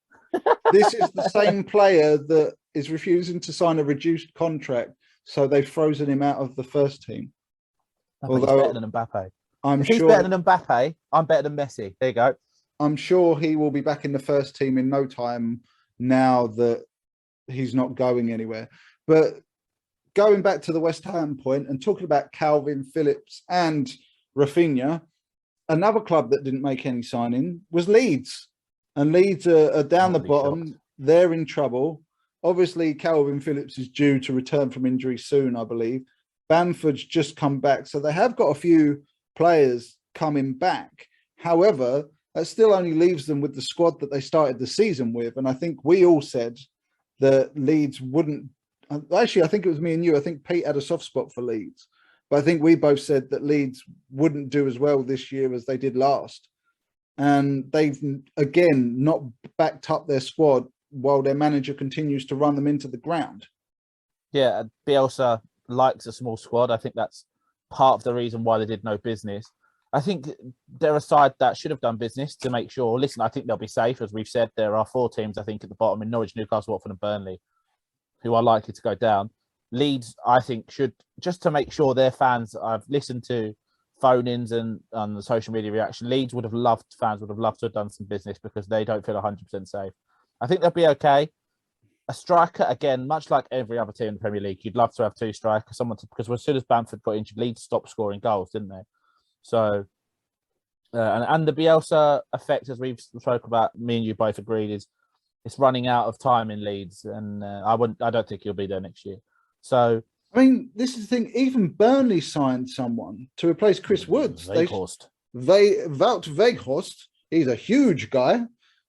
This is the same player that is refusing to sign a reduced contract, so they've frozen him out of the first team.
Although he's better than Mbappe.
If
he's better than Mbappe, I'm better than Messi. There you go.
I'm sure he will be back in the first team in no time now that he's not going anywhere. But going back to the West Ham point and talking about Calvin Phillips and Rafinha, another club that didn't make any signing was Leeds. And Leeds are down the bottom. Shocked. They're in trouble. Obviously, Calvin Phillips is due to return from injury soon, I believe. Bamford's just come back. So they have got a few players coming back. However, that still only leaves them with the squad that they started the season with. And I think we all said that Leeds wouldn't. Actually, I think it was me and you. I think Pete had a soft spot for Leeds. But I think we both said that Leeds wouldn't do as well this year as they did last. And they've, again, not backed up their squad while their manager continues to run them into the ground.
Yeah, Bielsa likes a small squad. I think that's part of the reason why they did no business. I think they're a side that should have done business to make sure. Listen, I think they'll be safe. As we've said, there are 4 teams, I think, at the bottom in Norwich, Newcastle, Watford and Burnley, who are likely to go down. Leeds, I think, should, just to make sure their fans, I've listened to phone-ins and on the social media reaction, fans would have loved to have done some business because they don't feel 100% safe. I think they'll be okay. A striker, again, much like every other team in the Premier League, you'd love to have two strikers, because as soon as Bamford got injured, Leeds stopped scoring goals, didn't they? So, and the Bielsa effect, as we've spoke about, me and you both agreed, is it's running out of time in Leeds, and I don't think he'll be there next year. So,
I mean, this is the thing. Even Burnley signed someone to replace Chris Woods.
Weghorst.
Wout Weghorst. He's a huge guy.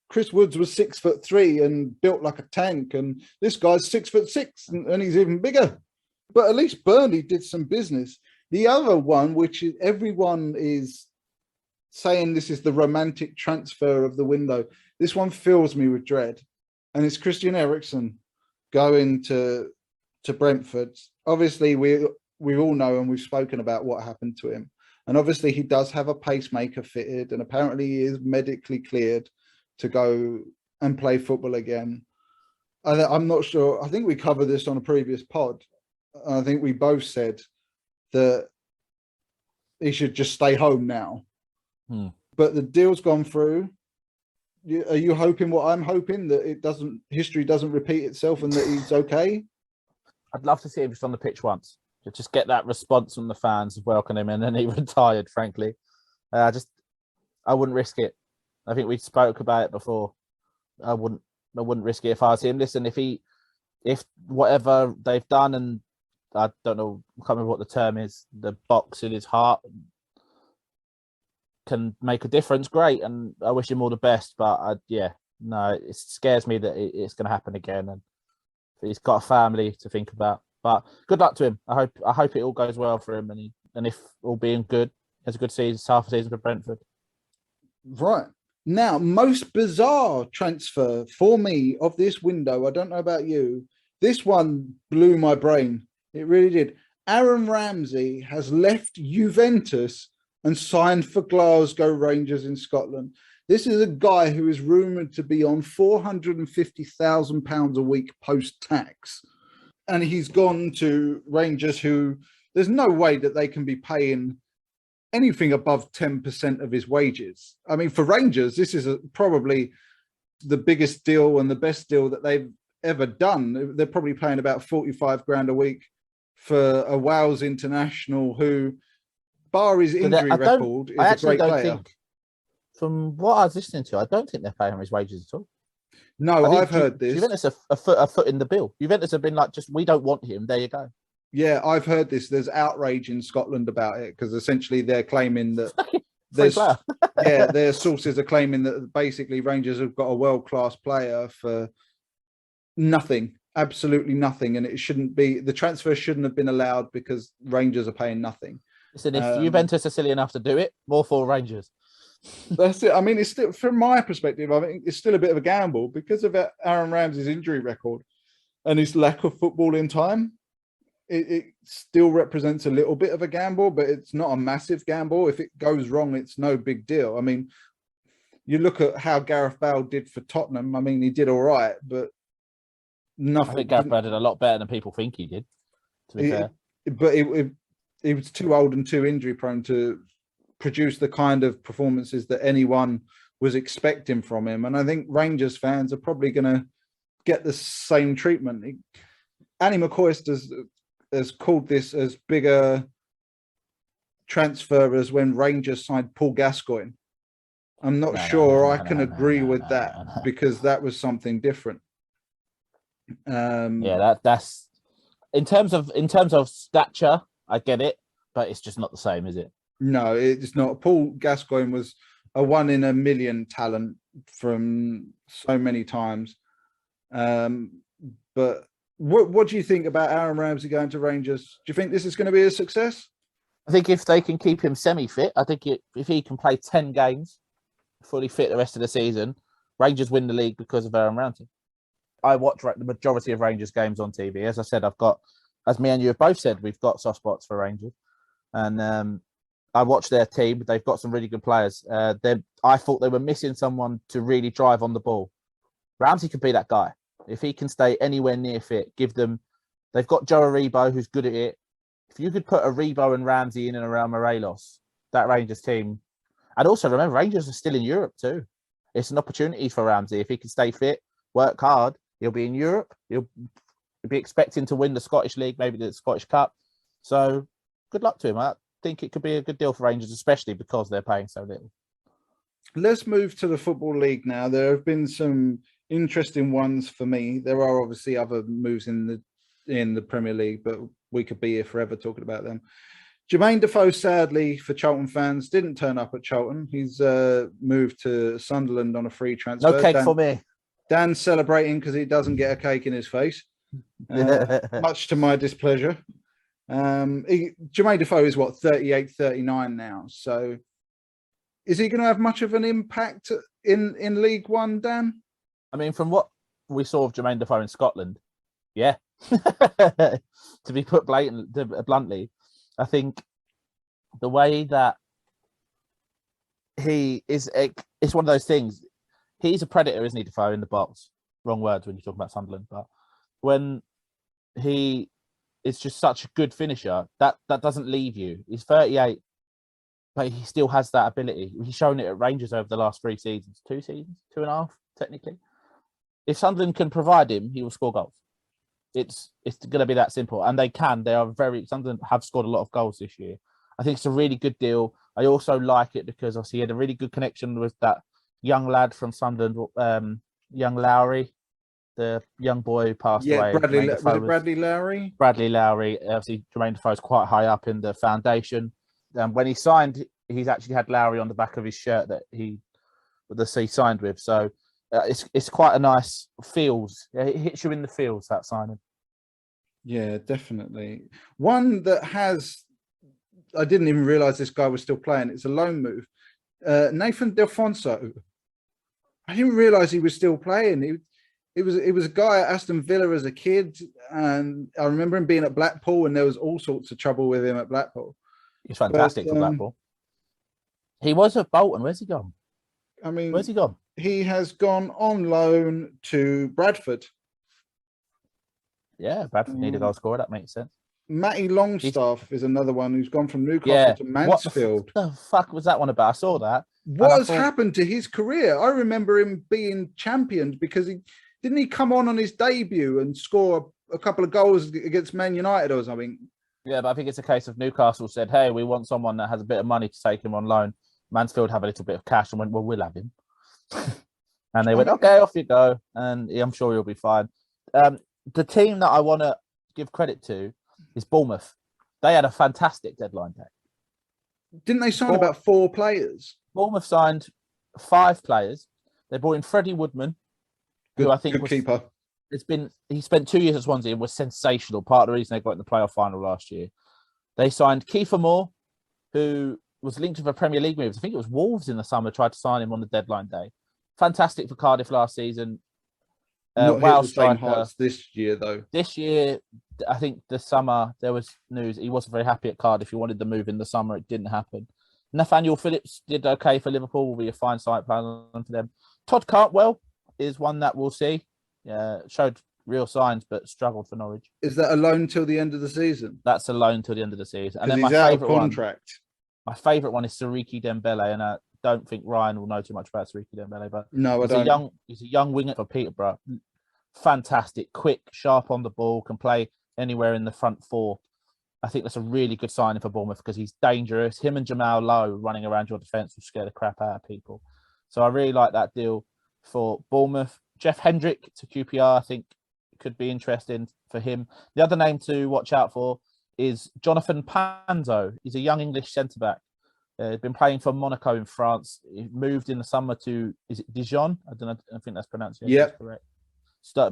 Chris Woods was 6'3" and built like a tank, and this guy's 6'6" and he's even bigger. But at least Burnley did some business. The other one, which is everyone is saying this is the romantic transfer of the window, this one fills me with dread, and it's Christian Eriksen going to Brentford. Obviously, we all know and we've spoken about what happened to him, and obviously he does have a pacemaker fitted, and apparently he is medically cleared to go and play football again. I'm not sure. I think we covered this on a previous pod. I think we both said that he should just stay home now. But the deal's gone through. Are you hoping what I'm hoping, that history doesn't repeat itself and that he's okay?
I'd love to see him just on the pitch once. Just get that response from the fans welcoming him, and then he retired, frankly. I wouldn't risk it. I think we spoke about it before. I wouldn't risk it if I was him. Listen, if whatever they've done, and I don't know, I can't remember what the term is, the box in his heart can make a difference, great, and I wish him all the best. But it scares me that it's going to happen again, and he's got a family to think about. But good luck to him. I hope it all goes well for him, and if all being good, has a good season, half a season for Brentford.
Right. Now, most bizarre transfer for me of this window, I don't know about you, this one blew my brain. It really did. Aaron Ramsey has left Juventus and signed for Glasgow Rangers in Scotland. This is a guy who is rumoured to be on £450,000 a week post-tax. And he's gone to Rangers, who there's no way that they can be paying anything above 10% of his wages. I mean, for Rangers, this is probably the biggest deal and the best deal that they've ever done. They're probably paying about 45 grand a week for a Wales international who, bar his injury record, is a great player.
From what I was listening to, I don't think they're paying his wages at all.
No, I've heard this.
Juventus a foot in the bill. Juventus have been like, just, we don't want him. There you go.
Yeah, I've heard this. There's outrage in Scotland about it because essentially they're claiming that their sources are claiming that basically Rangers have got a world-class player for nothing, absolutely nothing, and the transfer shouldn't have been allowed because Rangers are paying nothing.
Listen, if Juventus are silly enough to do it, more for Rangers.
That's it. I mean, it's still, from my perspective, I think it's still a bit of a gamble because of Aaron Ramsey's injury record and his lack of footballing time. It still represents a little bit of a gamble, but it's not a massive gamble. If it goes wrong, it's no big deal. I mean, you look at how Gareth Bale did for Tottenham. I mean, he did all right, but nothing.
I think Gareth Bale did a lot better than people think he did, to be fair.
But he was too old and too injury prone to produce the kind of performances that anyone was expecting from him. And I think Rangers fans are probably going to get the same treatment. Annie McCoist has called this as big a transfer as when Rangers signed Paul Gascoigne. I'm not sure I can agree with that because that was something different.
That's in terms of stature, I get it, but it's just not the same, is it?
No, it's not. Paul Gascoigne was a 1 in a million talent from so many times. But what do you think about Aaron Ramsey going to Rangers? Do you think this is going to be a success?
I think if they can keep him semi-fit, I think if he can play 10 games, fully fit the rest of the season, Rangers win the league because of Aaron Ramsey. I watch the majority of Rangers games on TV. As I said, as me and you have both said, we've got soft spots for Rangers. And I watched their team. They've got some really good players. I thought they were missing someone to really drive on the ball. Ramsey could be that guy. If he can stay anywhere near fit, they've got Joe Aribo, who's good at it. If you could put Aribo and Ramsey in and around Morelos, that Rangers team. And also remember, Rangers are still in Europe too. It's an opportunity for Ramsey. If he can stay fit, work hard, he'll be in Europe. He'll be expecting to win the Scottish League, maybe the Scottish Cup. So good luck to him. I think it could be a good deal for Rangers, especially because they're paying so little.
Let's move to the Football League now. There have been some interesting ones for me. There are obviously other moves in the Premier League, but we could be here forever talking about them. Jermain Defoe, sadly for Charlton fans, didn't turn up at Charlton. He's moved to Sunderland on a free transfer.
No cake for me.
Dan's celebrating because he doesn't get a cake in his face, much to my displeasure. Jermain Defoe is 38, 39 now. So is he going to have much of an impact in League One, Dan?
I mean, from what we saw of Jermain Defoe in Scotland, yeah. To be put bluntly, I think the way that he is, it's one of those things. He's a predator, isn't he, Defoe, in the box? Wrong words when you talk about Sunderland, but when he is just such a good finisher, that doesn't leave you. He's 38, but he still has that ability. He's shown it at Rangers over the last 3 seasons, 2 seasons, 2.5, technically. If Sunderland can provide him, he will score goals. It's going to be that simple, and they can. They are Sunderland have scored a lot of goals this year. I think it's a really good deal. I also like it because obviously he had a really good connection with that young lad from Sunderland, young Lowry, the young boy who passed away.
Bradley Lowry?
Bradley Lowry. Obviously, Jermain Defoe is quite high up in the foundation. When he signed, he's actually had Lowry on the back of his shirt that he signed with. So it's quite a nice feels. It hits you in the feels, that signing. Yeah,
definitely. One that I didn't even realise this guy was still playing. It's a loan move. Nathan Delfonso. I didn't realise he was still playing. It was a guy at Aston Villa as a kid, and I remember him being at Blackpool, and there was all sorts of trouble with him at Blackpool.
He's fantastic for Blackpool. He was at Bolton. Where's he gone?
I mean,
where's he gone?
He has gone on loan to Bradford.
Yeah, Bradford need a goal scorer. That makes sense.
Matty Longstaff is another one who's gone from Newcastle to Mansfield.
What the fuck was that one about? I saw that.
What has happened to his career? I remember him being championed because didn't he come on his debut and score a couple of goals against Man United or something?
Yeah, but I think it's a case of Newcastle said, hey, we want someone that has a bit of money to take him on loan. Mansfield have a little bit of cash and went, well, we'll have him. And they went, okay, off you go. And I'm sure he'll be fine. The team that I want to give credit to is Bournemouth. They had a fantastic deadline day.
Didn't they sign about 4 players?
Bournemouth signed 5 players. They brought in Freddie Woodman, who I think
was keeper.
He spent 2 years at Swansea and was sensational. Part of the reason they got in the playoff final last year. They signed Kiefer Moore, who was linked with a Premier League move. I think it was Wolves in the summer tried to sign him on the deadline day. Fantastic for Cardiff last season.
Not hit the same heights this year, though.
This year, I think the summer, there was news. He wasn't very happy at Cardiff. He wanted the move in the summer. It didn't happen. Nathaniel Phillips did okay for Liverpool. Will be a fine side plan for them. Todd Cartwell is one that we'll see. Showed real signs, but struggled for Norwich.
Is that a loan till the end of the season?
That's a loan till the end of the season.
And then my favourite contract.
My favourite one is Siriki Dembele, and I don't think Ryan will know too much about Siriki Dembele, but
no, I don't.
He's a young winger for Peterborough. Fantastic, quick, sharp on the ball, can play anywhere in the front 4. I think that's a really good signing for Bournemouth because he's dangerous. Him and Jamal Lowe running around your defence will scare the crap out of people. So I really like that deal for Bournemouth. Jeff Hendrick to QPR, I think could be interesting for him. The other name to watch out for is Jonathan Panzo. He's a young English centre-back. He's been playing for Monaco in France. He moved in the summer to, is it Dijon? I don't know. I think that's pronounced.
Yeah,
correct.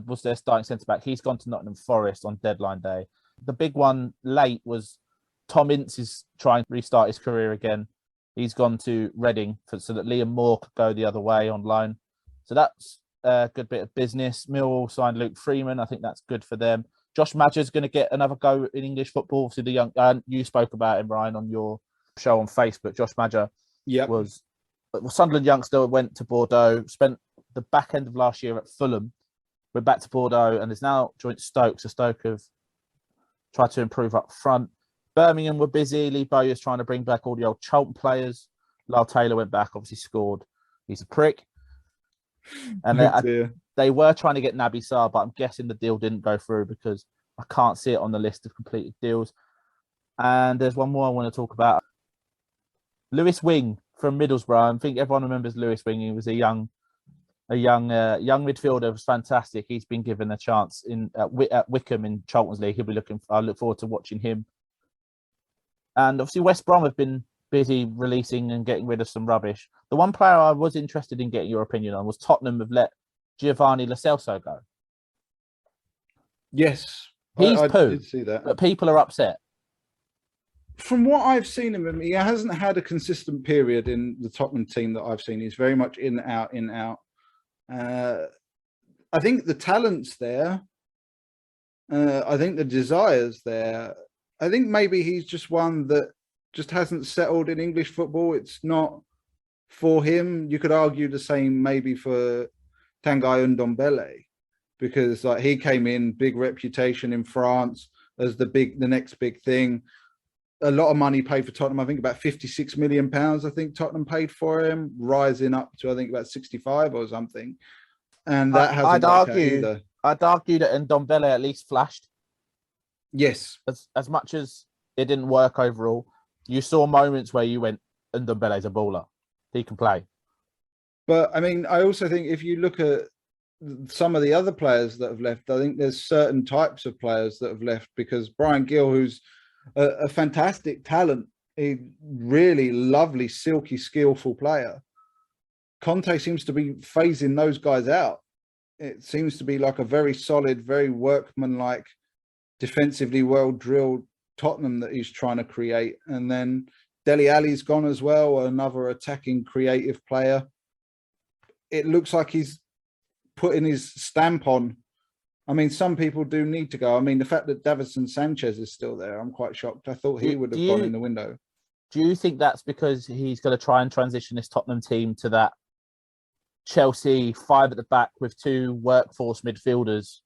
Was their starting centre-back. He's gone to Nottingham Forest on deadline day. The big one late was Tom Ince is trying to restart his career again. He's gone to Reading so that Liam Moore could go the other way on loan. So that's a good bit of business. Millwall signed Luke Freeman. I think that's good for them. Josh Madger's going to get another go in English football. So the young, you spoke about him, Ryan, on your show on Facebook. Josh Madger was Sunderland youngster, went to Bordeaux, spent the back end of last year at Fulham, went back to Bordeaux, and is now joined Stoke. So Stoke have tried to improve up front. Birmingham were busy. Lee Bowyer's trying to bring back all the old Charlton players. Lyle Taylor went back, obviously scored. He's a prick. And they were trying to get Naby Sarr, but I'm guessing the deal didn't go through because I can't see it on the list of completed deals. And there's one more I want to talk about. Lewis Wing from Middlesbrough. I think everyone remembers Lewis Wing. He was a young midfielder. Was fantastic. He's been given a chance at Wickham in Charlton's League. I look forward to watching him. And obviously West Brom have been busy releasing and getting rid of some rubbish. The one player I was interested in getting your opinion on was Tottenham have let Giovanni Lo Celso go.
Yes,
I poo,
did see that.
but people are upset.
From what I've seen of him, he hasn't had a consistent period in the Tottenham team that I've seen. He's very much in, out, in, out. I think the talent's there. I think the desire's there. I think maybe he's just one that just hasn't settled in English football. It's not for him. You could argue the same maybe for Tanguy Ndombele, because like he came in, big reputation in France as the next big thing. A lot of money paid for Tottenham. I think about £56 million. I think Tottenham paid for him, rising up to I think about 65 or something. And that hasn't worked out either.
I'd argue that Ndombele at least flashed.
Yes.
As much as it didn't work overall, you saw moments where you went, Ndombele's a baller. He can play.
But I mean, I also think if you look at some of the other players that have left, I think there's certain types of players that have left, because Brian Gill, who's a fantastic talent, a really lovely, silky, skillful player, Conte seems to be phasing those guys out. It seems to be like a very solid, very workmanlike, defensively well-drilled Tottenham that he's trying to create. And then Dele Alli's gone as well, another attacking, creative player. It looks like he's putting his stamp on. I mean, some people do need to go. I mean, the fact that Davinson Sanchez is still there, I'm quite shocked. I thought he would have gone in the window.
Do you think that's because he's going to try and transition this Tottenham team to that Chelsea 5 at the back with 2 workforce midfielders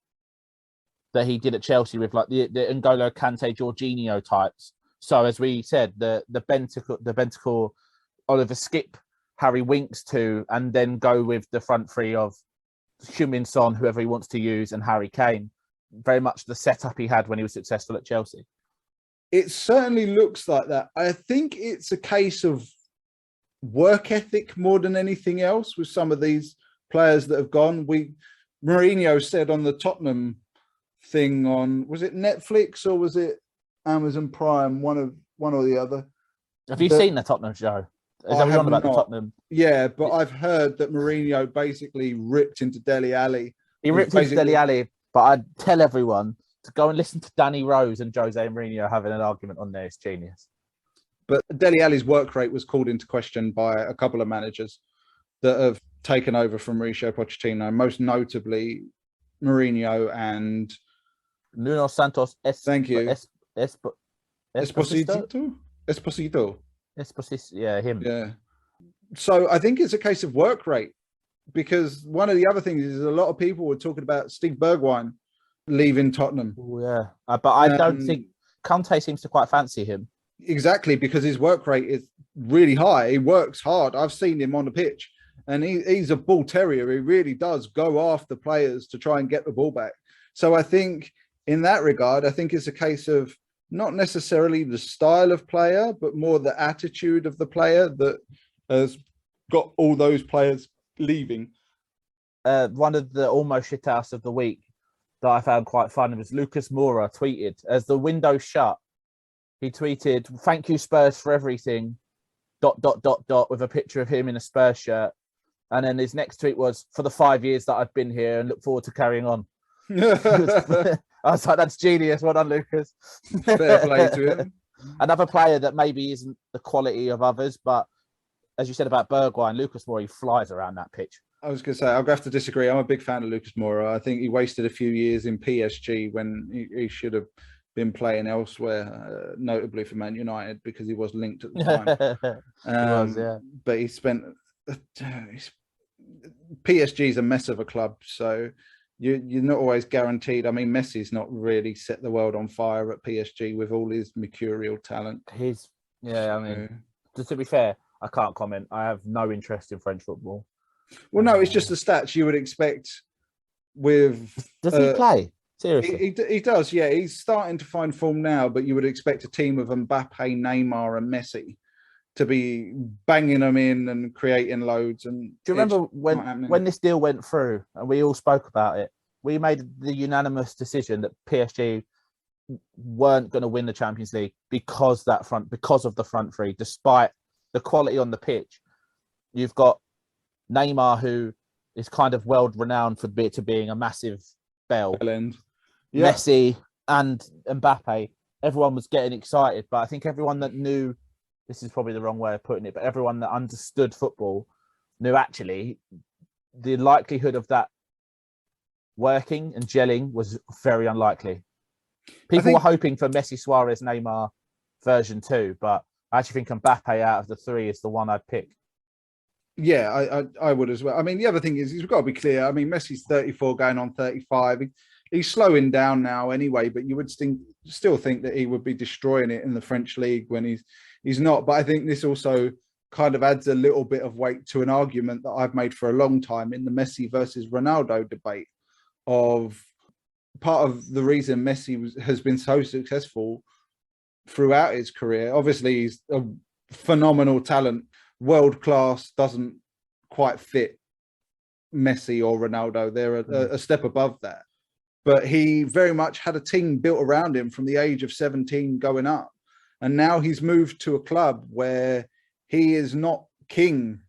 that he did at Chelsea with, like the N'Golo Kante, Jorginho types? So as we said, the Bentancur, Oliver Skip, Harry Winks 2, and then go with the front 3 of Heung-min Son, whoever he wants to use, and Harry Kane. Very much the setup he had when he was successful at Chelsea.
It certainly looks like that. I think it's a case of work ethic more than anything else with some of these players that have gone. Mourinho said on the Tottenham thing on, was it Netflix or was it Amazon Prime? One or the other.
Have you seen the Tottenham show? Is that what on about the Tottenham?
Yeah, but I've heard that Mourinho basically ripped into Dele Alli.
He ripped into Dele Alli, but I'd tell everyone to go and listen to Danny Rose and Jose Mourinho having an argument on there. It's genius.
But Dele Alli's work rate was called into question by a couple of managers that have taken over from Mauricio Pochettino, most notably Mourinho and
Nuno Santos.
Thank you.
Esposito. Yeah, him.
Yeah. So I think it's a case of work rate, because one of the other things is a lot of people were talking about Steve Bergwijn leaving Tottenham.
Oh, yeah. But I don't think Conte seems to quite fancy him.
Exactly, because his work rate is really high. He works hard. I've seen him on the pitch, and he's a bull terrier. He really does go after players to try and get the ball back. So I think in that regard, I think it's a case of not necessarily the style of player, but more the attitude of the player that has got all those players leaving.
One of the almost shit house of the week that I found quite funny was Lucas Moura tweeted, as the window shut, he tweeted, "Thank you, Spurs, for everything, ... with a picture of him in a Spurs shirt. And then his next tweet was, "For the 5 years that I've been here and look forward to carrying on." I was like, that's genius. Well done, Lucas.
Fair play to him.
Another player that maybe isn't the quality of others, but as you said about Bergwijn, Lucas Moura, he flies around that pitch.
I was going to say, I'll have to disagree. I'm a big fan of Lucas Moura. I think he wasted a few years in PSG when he should have been playing elsewhere, notably for Man United, because he was linked at the time.
He was, yeah.
But he spent... PSG's a mess of a club, so you're not always guaranteed. I mean, Messi's not really set the world on fire at PSG with all his mercurial talent.
I mean, to be fair, I can't comment. I have no interest in French football.
Well, no, it's just the stats you would expect with.
Does he play? Seriously?
He does, yeah. He's starting to find form now, but you would expect a team of Mbappe, Neymar, and Messi to be banging them in and creating loads. And
do you remember when this deal went through and we all spoke about it? We made the unanimous decision that PSG weren't going to win the Champions League because of the front three, despite the quality on the pitch. You've got Neymar, who is kind of world renowned for being a massive bell. Yeah. Messi and Mbappe, everyone was getting excited, but I think everyone that knew, this is probably the wrong way of putting it, but everyone that understood football knew actually the likelihood of that working and gelling was very unlikely. People were hoping for Messi, Suarez, Neymar version 2, but I actually think Mbappe out of the three is the one I'd pick.
Yeah, I would as well. I mean, the other thing is we've got to be clear. I mean, Messi's 34 going on 35. He's slowing down now anyway, but you would still think that he would be destroying it in the French league when he's not. But I think this also kind of adds a little bit of weight to an argument that I've made for a long time in the Messi versus Ronaldo debate. Of part of the reason Messi has been so successful throughout his career. Obviously, he's a phenomenal talent. World class doesn't quite fit Messi or Ronaldo. They're a step above that. But he very much had a team built around him from the age of 17 going up. And now he's moved to a club where he is not king.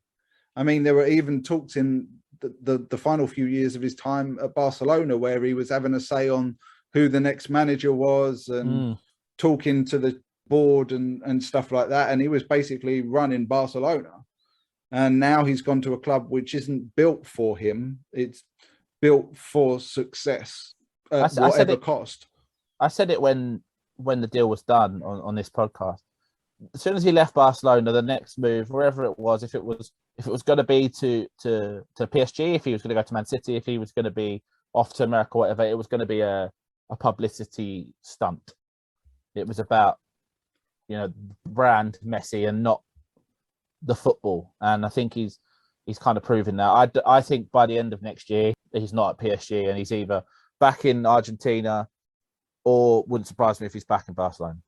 I mean, there were even talks in the final few years of his time at Barcelona where he was having a say on who the next manager was and talking to the board and stuff like that. And he was basically running Barcelona. And now he's gone to a club which isn't built for him. It's built for success at whatever cost.
I said it when the deal was done on this podcast. As soon as he left Barcelona, the next move, wherever it was, if it was going to be to PSG, if he was going to go to Man City, if he was going to be off to America, whatever, it was going to be a publicity stunt. It was about, brand Messi and not the football. And I think he's kind of proven that. I think by the end of next year, he's not at PSG and he's either back in Argentina or wouldn't surprise me if he's back in Barcelona.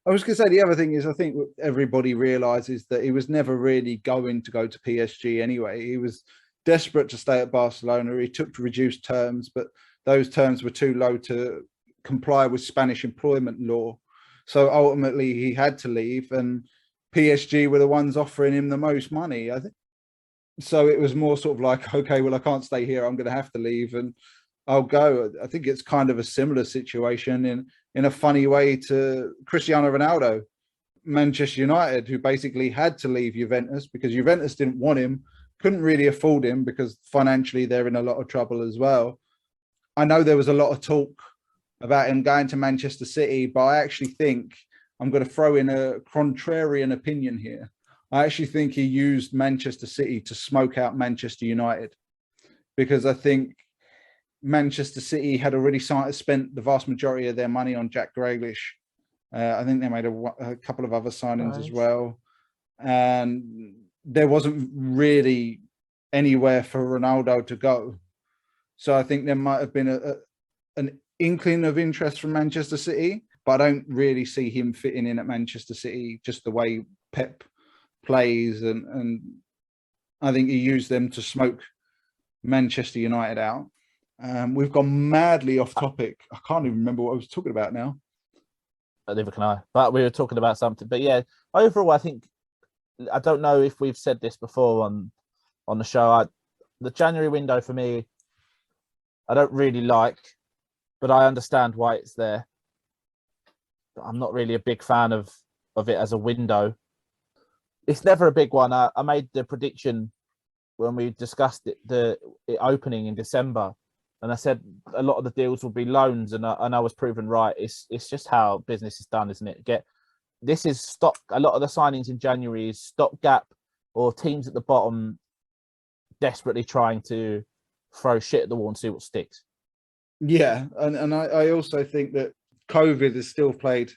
I was going to say the other thing is I think everybody realises that he was never really going to go to PSG anyway. He was desperate to stay at Barcelona. He took reduced terms, but those terms were too low to comply with Spanish employment law. So ultimately he had to leave and PSG were the ones offering him the most money, I think. So it was more sort of like, okay, well, I can't stay here. I'm going to have to leave and I'll go. I think it's kind of a similar situation in a funny way to Cristiano Ronaldo, Manchester United, who basically had to leave Juventus because Juventus didn't want him, couldn't really afford him because financially they're in a lot of trouble as well. I know there was a lot of talk about him going to Manchester City, but I actually think I'm going to throw in a contrarian opinion here. I actually think he used Manchester City to smoke out Manchester United because I think Manchester City had already spent the vast majority of their money on Jack Grealish. I think they made a couple of other signings as well. And there wasn't really anywhere for Ronaldo to go. So I think there might have been an inkling of interest from Manchester City, but I don't really see him fitting in at Manchester City, just the way Pep plays. And I think he used them to smoke Manchester United out. We've gone madly off topic. I can't even remember what I was talking about now.
Neither can I. But we were talking about something. But yeah, overall, I think, I don't know if we've said this before on the show. The January window for me, I don't really like, but I understand why it's there. But I'm not really a big fan of it as a window. It's never a big one. I made the prediction when we discussed it opening in December. And I said a lot of the deals will be loans, and I was proven right. It's just how business is done, isn't it? This is stock. A lot of the signings in January is stopgap or teams at the bottom desperately trying to throw shit at the wall and see what sticks.
Yeah, and I also think that COVID has still played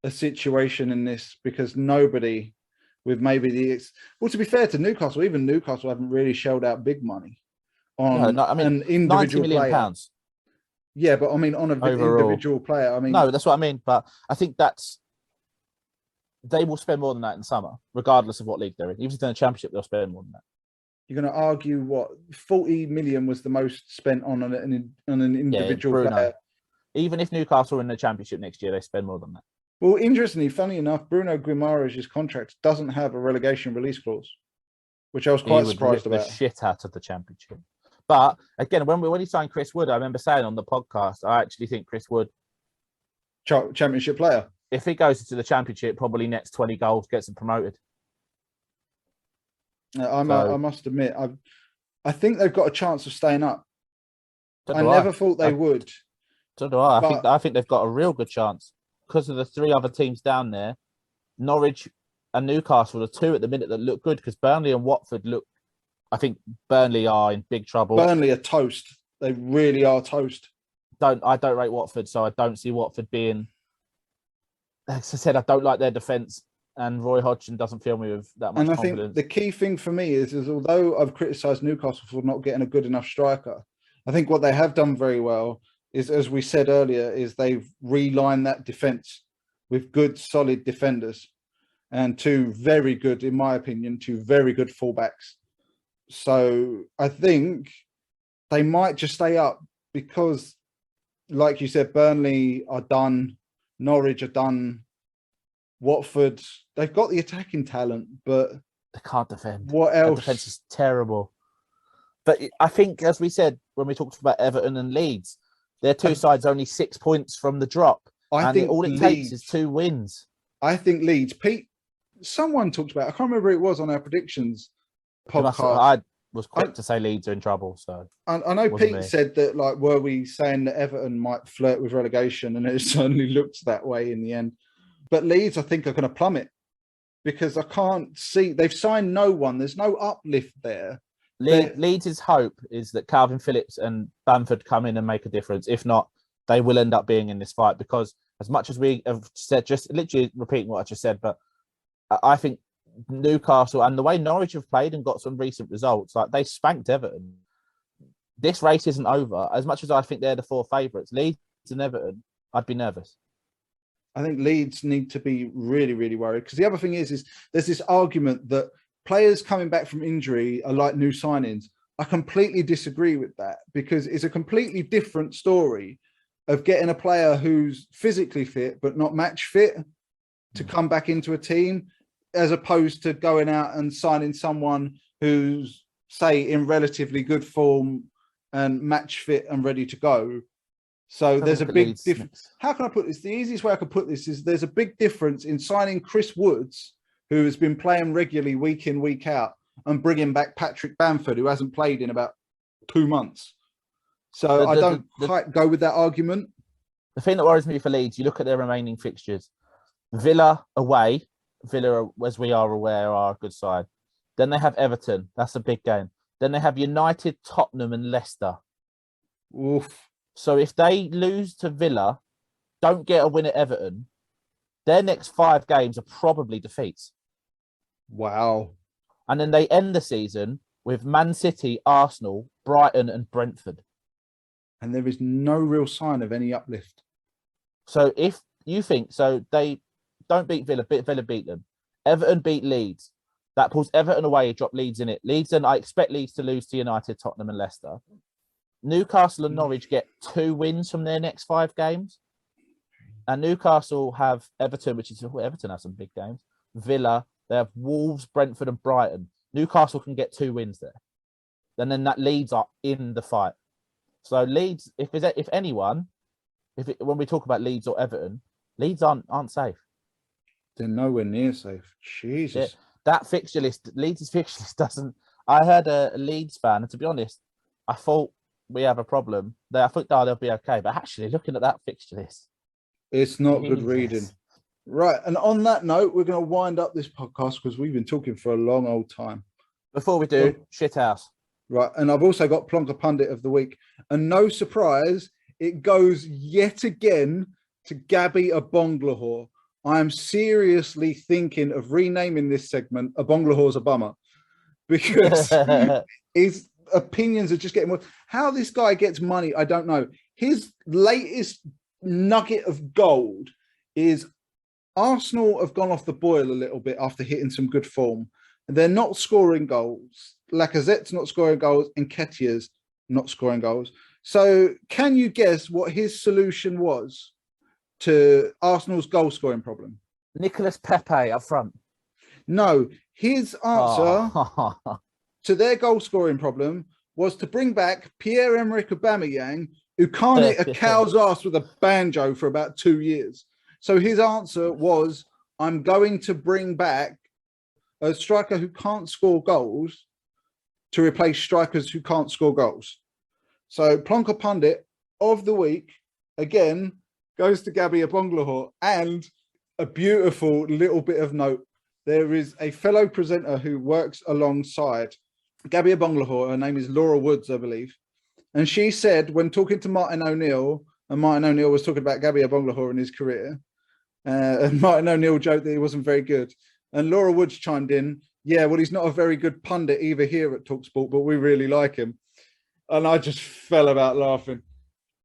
a situation in this because nobody with maybe well, to be fair to Newcastle, even Newcastle haven't really shelled out big money on
No, I mean,
an
90
individual
million
player.
pounds
Yeah, but I mean, on an
overall.
individual player, I mean,
No, that's what I mean. But I think they will spend more than that in the summer, regardless of what league they're in. Even if they're in the Championship, they'll spend more than that.
you're going to argue what 40 million was the most spent on an individual player.
Even if Newcastle are in the Championship next year, they spend more than that.
Well, interestingly, funny enough, Bruno Guimaraes' contract doesn't have a relegation release clause, which I was quite surprised about.
The shit out of the Championship. But again, when he signed Chris Wood, I remember saying on the podcast, I actually think Chris Wood,
Championship player,
if he goes into the Championship, probably next 20 goals, gets him promoted.
I must admit, I think they've got a chance of staying up. I never thought they would.
So do I. I think they've got a real good chance because of the three other teams down there. Norwich and Newcastle are two at the minute that look good because Burnley and Watford look. I think Burnley are in big trouble.
Burnley are toast. They really are toast.
I don't rate Watford, so I don't see Watford being. As I said, I don't like their defence, and Roy Hodgson doesn't fill me with that much confidence.
And I think the key thing for me is although I've criticised Newcastle for not getting a good enough striker, I think what they have done very well is, as we said earlier, is they've relined that defence with good, solid defenders and two very good, in my opinion, two very good fullbacks. So I think they might just stay up because, like you said, Burnley are done, Norwich are done, Watford, they've got the attacking talent, but
they can't defend.
What else?
The defence is terrible. But I think, as we said when we talked about Everton and Leeds, they're two sides only 6 points from the drop. I think all it takes is 2 wins.
I think Leeds, Pete, someone talked about, I can't remember who it was on our predictions podcast.
I was quick to say Leeds are in trouble. So
I know Pete said that, like, were we saying that Everton might flirt with relegation, and it certainly looked that way in the end. But Leeds, I think, are going to plummet because I can't see, they've signed no one. There's no uplift there.
Leeds' hope is that Calvin Phillips and Bamford come in and make a difference. If not, they will end up being in this fight because as much as we have said, just literally repeating what I just said, but I think Newcastle and the way Norwich have played and got some recent results, like they spanked Everton. This race isn't over. As much as I think they're the 4 favourites, Leeds and Everton, I'd be nervous.
I think Leeds need to be really, really worried because the other thing is there's this argument that players coming back from injury are like new signings. I completely disagree with that because it's a completely different story of getting a player who's physically fit but not match fit to come back into a team as opposed to going out and signing someone who's, say, in relatively good form and match fit and ready to go. So there's a big difference. How can I put this? The easiest way I could put this is there's a big difference in signing Chris Woods, who has been playing regularly week in, week out, and bringing back Patrick Bamford, who hasn't played in about 2 months. So I don't quite go with that argument.
The thing that worries me for Leeds, you look at their remaining fixtures. Villa away. Villa, as we are aware, are a good side. Then they have Everton. That's a big game. Then they have United, Tottenham and Leicester.
Oof.
So if they lose to Villa, don't get a win at Everton, their next 5 games are probably defeats.
Wow.
And then they end the season with Man City, Arsenal, Brighton and Brentford.
And there is no real sign of any uplift.
So if you think, so they don't beat Villa, Villa beat them. Everton beat Leeds. That pulls Everton away, drop Leeds in it. Leeds, and I expect Leeds to lose to United, Tottenham and Leicester. Newcastle and Norwich get 2 wins from their next 5 games. And Newcastle have Everton, Everton has some big games. Villa, they have Wolves, Brentford and Brighton. Newcastle can get 2 wins there. And then that Leeds are in the fight. So Leeds, if anyone, when we talk about Leeds or Everton, Leeds aren't safe.
They're nowhere near safe. Jesus.
That fixture list, Leeds' fixture list doesn't... I heard a Leeds fan, and to be honest, I thought we have a problem. I thought they'll be okay. But actually, looking at that fixture list...
It's not good reading. Right. And on that note, we're going to wind up this podcast because we've been talking for a long old time.
Before we do, shithouse.
Right. And I've also got Plonker Pundit of the Week. And no surprise, it goes yet again to Gabby Abonglahor. I am seriously thinking of renaming this segment Abonglahor's a Bummer, because his opinions are just getting more. How this guy gets money, I don't know. His latest nugget of gold is Arsenal have gone off the boil a little bit after hitting some good form, and they're not scoring goals. Lacazette's not scoring goals, and Nketiah's not scoring goals. So can you guess what his solution was to Arsenal's goal-scoring problem?
Nicolas Pepe up front.
No, his answer to their goal-scoring problem was to bring back Pierre-Emerick Aubameyang, who can't hit a cow's ass with a banjo for about 2 years. So his answer was, I'm going to bring back a striker who can't score goals to replace strikers who can't score goals. So Plonker Pundit of the week, again, goes to Gabby Abonglahor. And a beautiful little bit of note, there is a fellow presenter who works alongside Gabby Abonglahor. Her name is Laura Woods, I believe. And she said, when talking to Martin O'Neill, and Martin O'Neill was talking about Gabby Abonglahor in his career, and Martin O'Neill joked that he wasn't very good. And Laura Woods chimed in, yeah, well, he's not a very good pundit either here at TalkSport, but we really like him. And I just fell about laughing.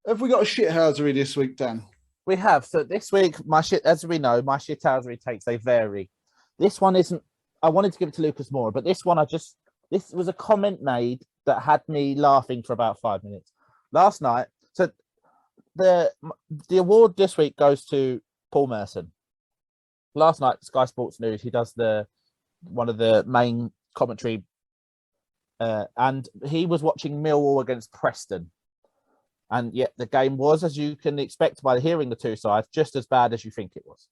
Have we got a shithousery this week, Dan?
We have. So this week, as we know, my shithousery takes, they vary. This one isn't, I wanted to give it to Lucas Moura, but this one this was a comment made that had me laughing for about 5 minutes. Last night, so the award this week goes to Paul Merson. Last night, Sky Sports News, he does one of the main commentary, and he was watching Millwall against Preston. And yet the game was, as you can expect by hearing the two sides, just as bad as you think it was.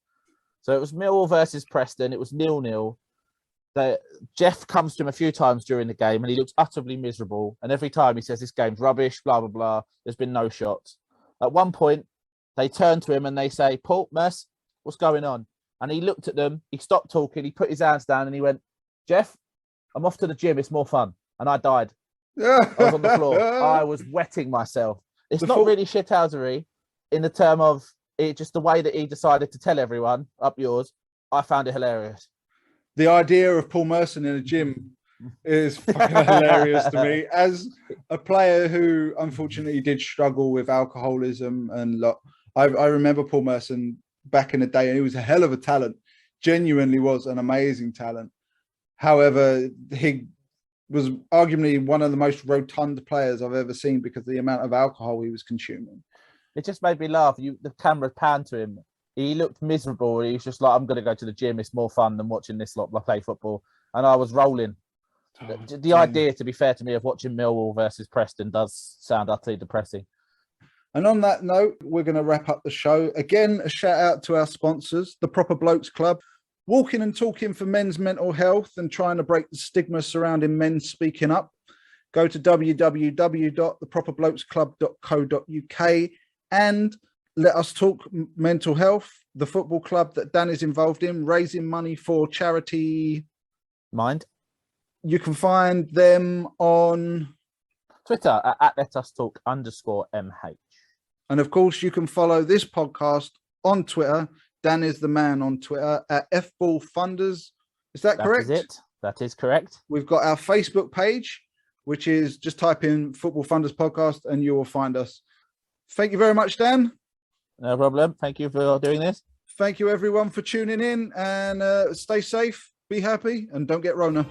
So it was Millwall versus Preston. It was 0-0. Jeff comes to him a few times during the game and he looks utterly miserable. And every time he says, this game's rubbish, blah, blah, blah. There's been no shots. At one point, they turn to him and they say, Paul, Merce, what's going on? And he looked at them. He stopped talking. He put his hands down and he went, Jeff, I'm off to the gym. It's more fun. And I died. I was on the floor. I was wetting myself. It's not really shithousery in the term of it, just the way that he decided to tell everyone, up yours. I found it hilarious.
The idea of Paul Merson in a gym is fucking hilarious to me. As a player who unfortunately did struggle with alcoholism and I remember Paul Merson back in the day, and he was a hell of a talent. Genuinely was an amazing talent. However, he was arguably one of the most rotund players I've ever seen because of the amount of alcohol he was consuming.
It just made me laugh. The camera panned to him. He looked miserable. He was just like, I'm going to go to the gym. It's more fun than watching this lot play football. And I was rolling. The idea, to be fair to me, of watching Millwall versus Preston does sound utterly depressing.
And on that note, we're going to wrap up the show. Again, a shout out to our sponsors, the Proper Blokes Club, walking and talking for men's mental health and trying to break the stigma surrounding men speaking up. Go to www.theproperblokesclub.co.uk and let us talk mental health, the football club that Dan is involved in, raising money for charity.
Mind.
You can find them on
Twitter at @letustalk_MH.
And of course, you can follow this podcast on Twitter. Dan is the man on Twitter at FBallFunders. Is that correct?
That is it. That is correct.
We've got our Facebook page, which is just type in Football Funders Podcast and you will find us. Thank you very much, Dan.
No problem. Thank you for doing this.
Thank you, everyone, for tuning in, and stay safe, be happy, and don't get Rona.